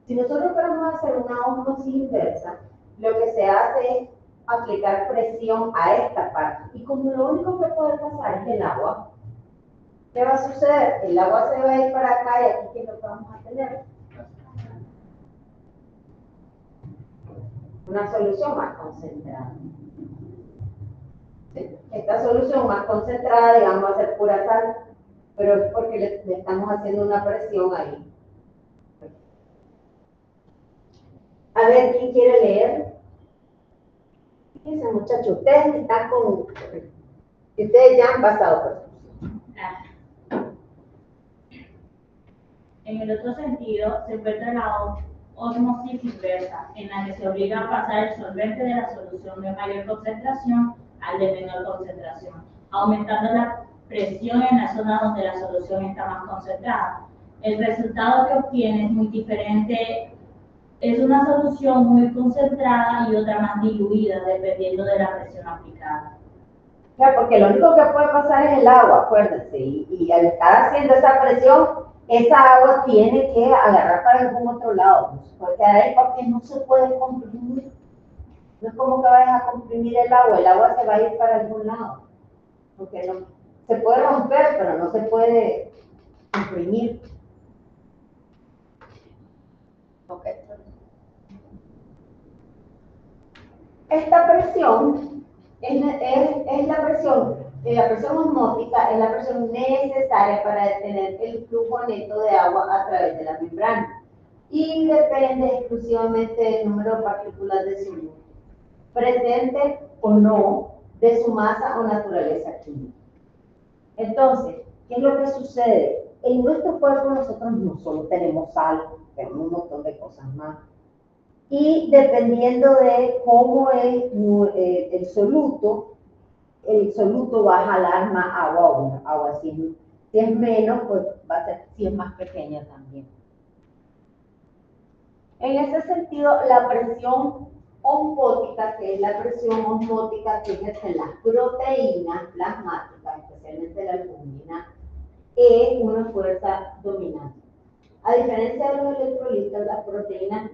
Si nosotros queremos hacer una ósmosis inversa, lo que se hace es aplicar presión a esta parte. Y como lo único que puede pasar es el agua, ¿qué va a suceder? El agua se va a ir para acá y aquí ¿qué es lo que vamos a tener? Una solución más concentrada. Esta solución más concentrada, digamos, va a ser pura sal, pero es porque le estamos haciendo una presión ahí. A ver, ¿quién quiere leer? Fíjense, muchachos, ustedes están con... Ustedes ya han pasado por eso. En el otro sentido, se encuentra la ósmosis inversa, en la que se obliga a pasar el solvente de la solución de mayor concentración al de menor concentración, aumentando la presión en la zona donde la solución está más concentrada. El resultado que obtiene es muy diferente. Es una solución muy concentrada y otra más diluida, dependiendo de la presión aplicada. Claro, porque lo único que puede pasar es el agua, acuérdense, y al estar haciendo esa presión, esa agua tiene que agarrar para algún otro lado, no se puede quedar ahí porque no se puede comprimir. No es como que vayas a comprimir el agua se va a ir para algún lado, porque no, se puede romper, pero no se puede comprimir. Okay. Esta presión es la presión osmótica es la presión necesaria para detener el flujo neto de agua a través de la membrana y depende exclusivamente del número de partículas de solución presente o no de su masa o naturaleza química. Entonces, ¿qué es lo que sucede? En nuestro cuerpo nosotros no solo tenemos sal, tenemos un montón de cosas más. Y dependiendo de cómo es el soluto va a jalar más agua o menos agua. Si es menos, pues va a ser, si es más pequeña también. En ese sentido, la presión osmótica, que es la presión osmótica que ejercen las proteínas plasmáticas, especialmente la albúmina, es una fuerza dominante. A diferencia de los electrolitos, las proteínas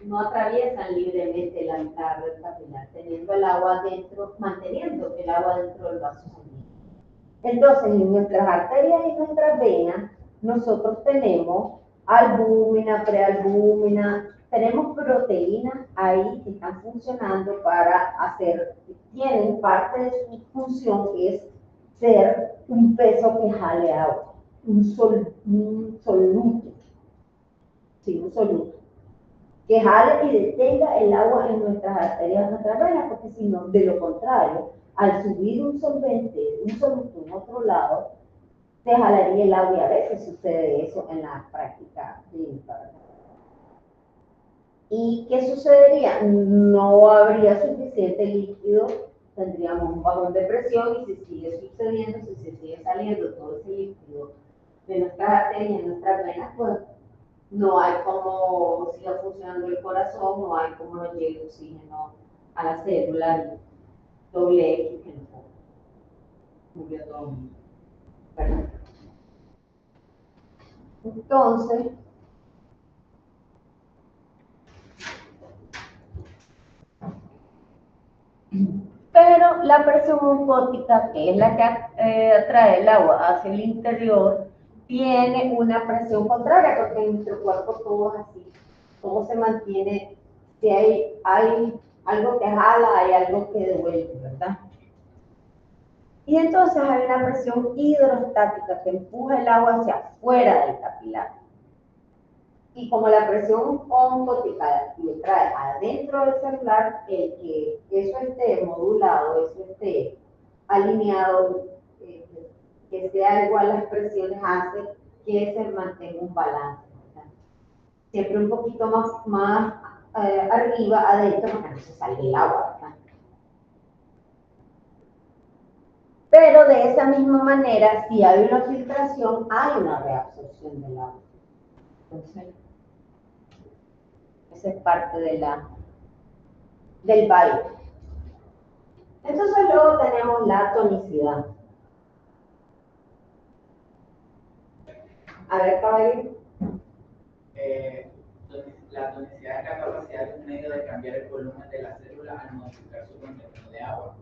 no atraviesan libremente la mitad del capilar, manteniendo el agua dentro del vaso sanguíneo. Entonces, en nuestras arterias y nuestras venas, nosotros tenemos albúmina, prealbúmina, tenemos proteínas ahí que están funcionando tienen parte de su función que es ser un peso que jale agua. Un soluto, que jale y detenga el agua en nuestras arterias, en nuestras venas, porque si no, de lo contrario, al subir un solvente, un soluto en otro lado, te jalaría el agua y a veces sucede eso en la práctica clínica. ¿Y qué sucedería? No habría suficiente líquido, tendríamos un bajón de presión y si sigue sucediendo, si se sigue saliendo todo ese líquido de nuestras arterias y nuestras venas, pues no hay como siga funcionando el corazón, no hay como nos llegue oxígeno a la célula, doble X, que no murió todo el mundo. Entonces, pero la presión osmótica, que es la que atrae el agua hacia el interior, tiene una presión contraria, porque en nuestro cuerpo todo es así, todo se mantiene, si hay algo que jala, hay algo que devuelve, ¿verdad? Y entonces hay una presión hidrostática que empuja el agua hacia afuera del capilar. Y como la presión osmótica le trae adentro del celular, el que eso esté modulado, eso esté alineado, que sea igual a las presiones, hace que se mantenga un balance, ¿verdad? Siempre un poquito más arriba, adentro, para que no se salga el agua, ¿verdad? Pero de esa misma manera, si hay una filtración, hay una reabsorción del agua. Entonces, esa es parte del baile. Entonces luego tenemos la tonicidad. A ver, caballero. La tonicidad es la capacidad de un medio de cambiar el volumen de la célula al modificar su contenido de agua.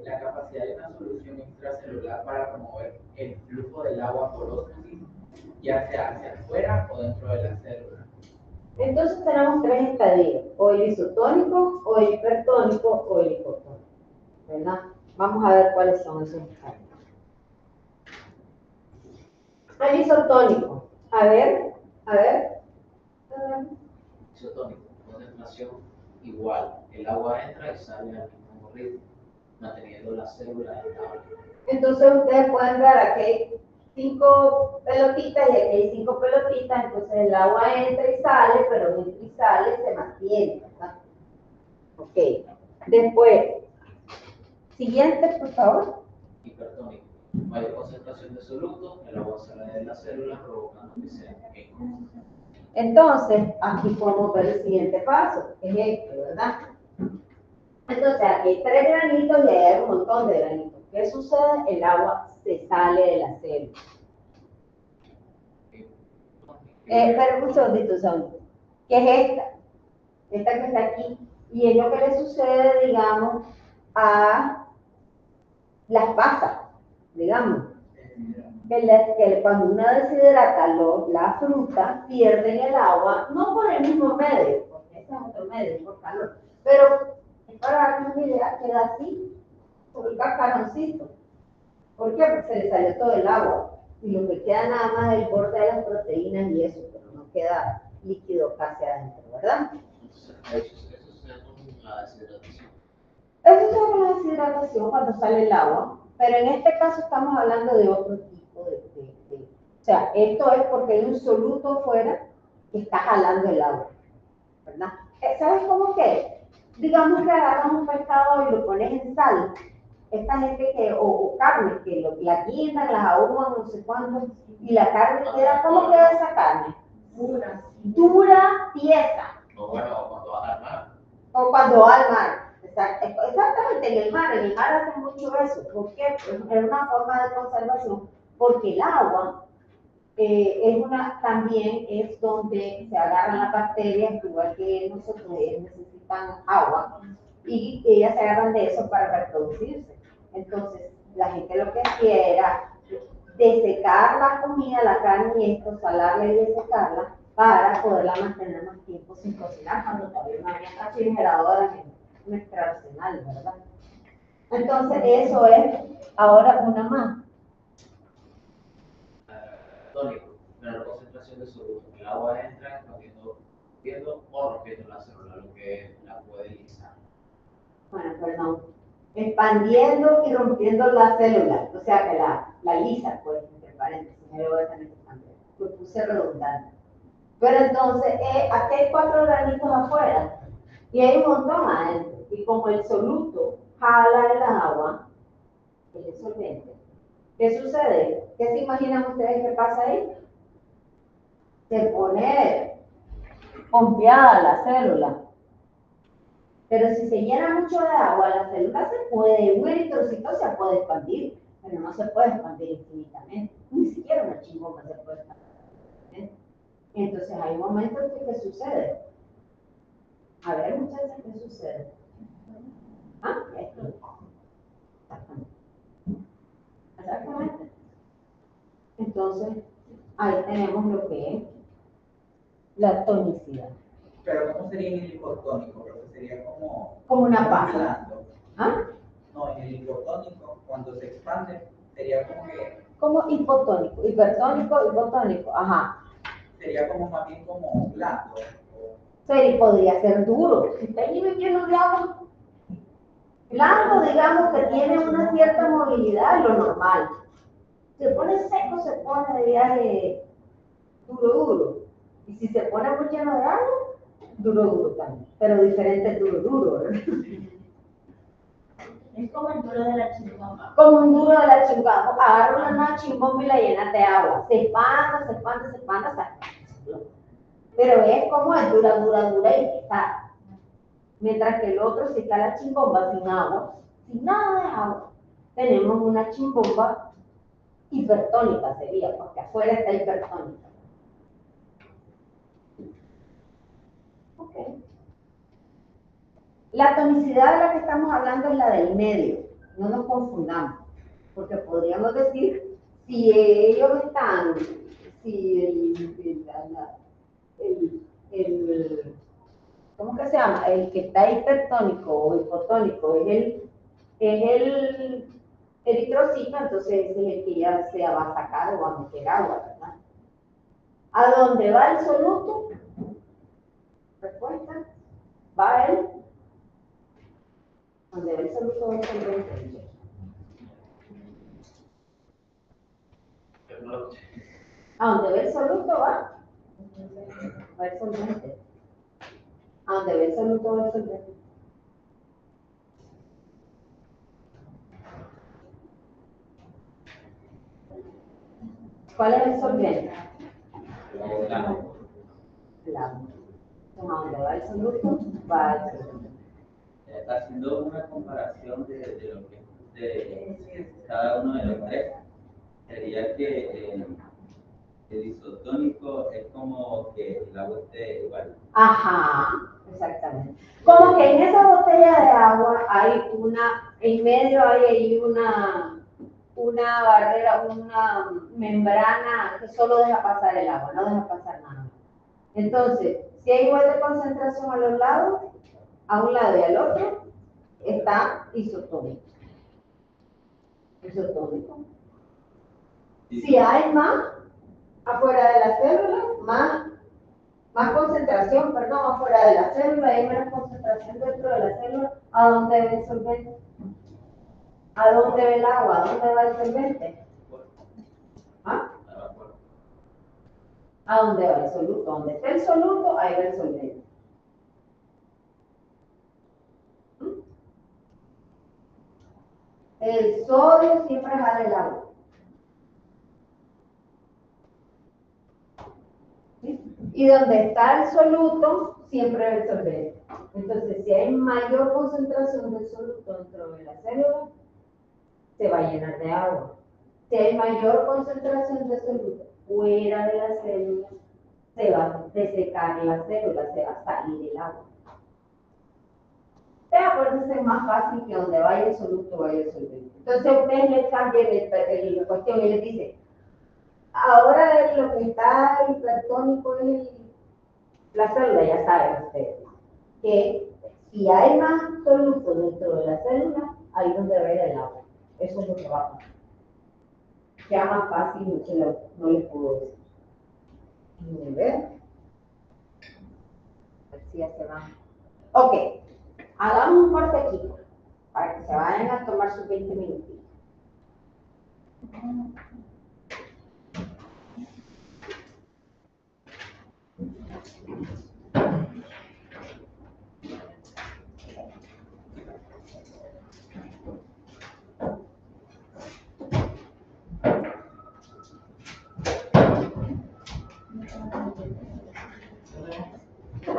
La capacidad de una solución extracelular para promover el flujo del agua por ósmosis, ya sea hacia afuera o dentro de la célula. Entonces tenemos tres estadios, o el isotónico, o el hipertónico, o el hipotónico, ¿verdad? Vamos a ver cuáles son esos estadios. El isotónico, a ver. Isotónico, concentración igual. El agua entra y sale al mismo ritmo, manteniendo la célula estable. Entonces ustedes pueden ver aquí 5 pelotitas y aquí hay 5 pelotitas, entonces el agua entra y sale, pero entra y sale se mantiene, ¿verdad? Ok. Después, siguiente, por favor. Hipertónico. Mayor concentración de soluto, el agua sale de la célula provocando que sea eco. Entonces, aquí podemos ver el siguiente paso, que es este, ¿verdad? Entonces, aquí hay 3 granitos y ahí hay un montón de granitos. ¿Qué sucede? El agua se sale de la célula. Pero un segundito, son. ¿Qué es esta? Esta que está aquí. Y es lo que le sucede, digamos, a las pasas, digamos. Que cuando uno deshidrata la fruta, pierden el agua, no por el mismo medio, porque ese es otro medio, por calor, pero para darles una idea, queda así, sobre el cascaroncito. ¿Por qué? Porque se le salió todo el agua, y lo que queda nada más es el borde de las proteínas y eso, pero no queda líquido casi adentro, ¿verdad? Entonces, eso sucede con la deshidratación. Eso es con la deshidratación cuando sale el agua, pero en este caso estamos hablando de otro tipo o sea, esto es porque hay un soluto afuera que está jalando el agua, ¿verdad? ¿Sabes cómo que? Digamos que agarras un pescado y lo pones en sal. Esta gente o carne, que la guindan, las ahuman, no sé cuánto, y la carne queda, ¿cómo queda esa carne? Dura, tiesa. O bueno, cuando vas al mar. O cuando va al mar. Exactamente, en el mar hacen mucho eso. ¿Por qué? Pues es una forma de conservación, porque el agua también es donde se agarran las bacterias, igual que nosotros, ellas necesitan agua, y ellas se agarran de eso para reproducirse. Entonces, la gente lo que hacía era desecar la comida, la carne y esto, salarla y desecarla, para poderla mantener más tiempo sin cocinar, cuando todavía no había refrigeradoras en nuestro arsenal, ¿verdad? Entonces, eso es ahora una más. Tónico, menor concentración de soluto. El agua entra expandiendo o rompiendo la célula, lo que la puede lisar. Bueno, perdón. Expandiendo y rompiendo la célula, o sea que la lisa, pues, entre paréntesis, no le voy a tener que cambiar. Lo puse redundante. Pero entonces, aquí hay 4 granitos afuera y hay un montón adentro. Y como el soluto jala el agua, es el solvente. ¿Qué sucede? ¿Qué se imaginan ustedes que pasa ahí? Se pone pompeada la célula. Pero si se llena mucho de agua, la célula un eritrocito se puede expandir, pero no se puede expandir infinitamente. Ni siquiera una chimbomba se puede expandir. Entonces hay momentos en que ¿qué sucede? A ver, muchachos, ¿qué sucede? Ah, esto. Exactamente. Entonces, ahí tenemos lo que es la tonicidad. Pero ¿cómo sería en el hipotónico? Porque sería como una pasta. blando. ¿Ah? No, en el hipotónico, cuando se expande, sería como que... Como hipotónico, hipertónico, hipotónico, ajá. Sería como más bien como blando. Pero podría ser duro. Si está lleno de agua, blando, digamos que tiene una cierta movilidad, lo normal. Si se pone seco, se pone de viaje duro. Y si se pone muy lleno de agua, duro también. Pero diferente duro, ¿verdad? Es como el duro de la chimbomba. Como un duro de la chimbomba. Agarra una chimbomba y la llenas de agua. Se expande, hasta pero es como es dura y pesada. Mientras que el otro, si está la chimbomba sin agua, sin nada de agua, tenemos una chimbomba hipertónica, sería, porque afuera está hipertónica. Ok. La tonicidad de la que estamos hablando es la del medio, no nos confundamos, porque podríamos decir, si ellos están, si ¿cómo que se llama? El que está hipertónico o hipotónico es el eritrocito, entonces ese es el que ya se va a sacar o va a meter agua, ¿verdad? ¿A dónde va el soluto? Respuesta. Va él. ¿Dónde va el soluto del solvente? no lo escuché. A donde ve el soluto va. Va el solvente. A donde ve el soluto va el solvente. ¿Cuál es el solvente? El agua. A donde va el soluto va el solvente. Haciendo una comparación de lo que es de cada uno de los tres, sería que el isotónico es como que el agua esté igual. Ajá, exactamente. Como que en esa botella de agua hay en medio hay ahí una barrera, una membrana que solo deja pasar el agua, no deja pasar nada. Entonces, si hay igual de concentración a los lados, a un lado y al otro, está isotónico. Isotónico. Sí. Si hay más afuera de la célula, más concentración, perdón, afuera de la célula, hay menos concentración dentro de la célula, ¿a dónde va el solvente? ¿A dónde va el agua? ¿A dónde va el solvente? ¿Ah? ¿A dónde va el soluto? ¿Dónde está el soluto? Ahí va el solvente. El sodio siempre jala el agua. ¿Sí? Y donde está el soluto, siempre va el solvente. Entonces, si hay mayor concentración del soluto dentro de la célula, se va a llenar de agua. Si hay mayor concentración de soluto fuera de la célula, se va a desecar la célula, se va a salir el agua. Acuérdense, es más fácil que donde vaya el soluto vaya el solvente. Entonces ustedes les cambian la cuestión y les dicen, ahora lo que está hipertónico es la célula, ya saben ustedes, que si hay más soluto dentro de la célula, ahí es donde va a ir el agua. Eso es lo que va a pasar. Ya más fácil no les puedo decir. A ver. A ver si ya se van. Ok. Hagamos un corte aquí, para que se vayan a tomar sus 20 minutos.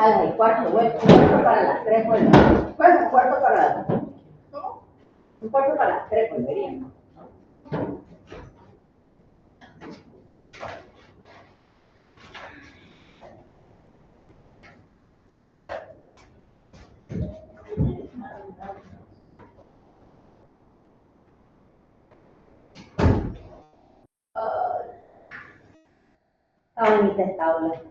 A las 4, bueno, un cuarto para las 3, bueno, un cuarto para las 3. Un cuarto para las 3, volveríamos. Está bonita esta aula.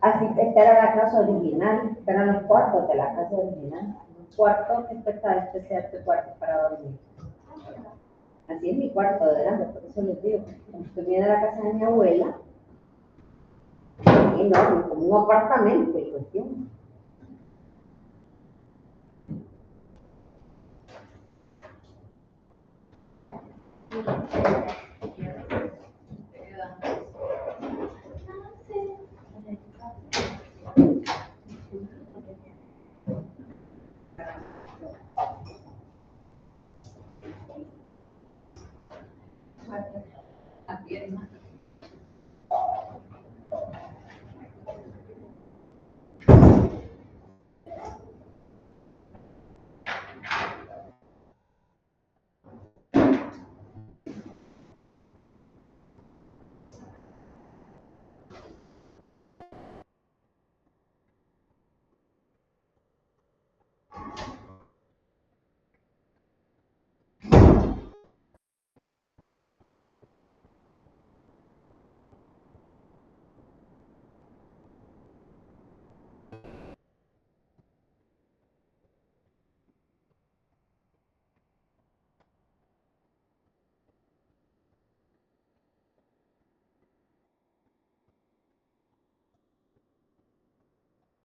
Así esta era la clase original, eran los cuartos de la clase original. Un cuarto que está especial, este cuarto para dormir. Así es mi cuarto de grande, por eso les digo. Cuando estoy viendo la casa de mi abuela, enorme, como un apartamento y cuestión. Aquí es más.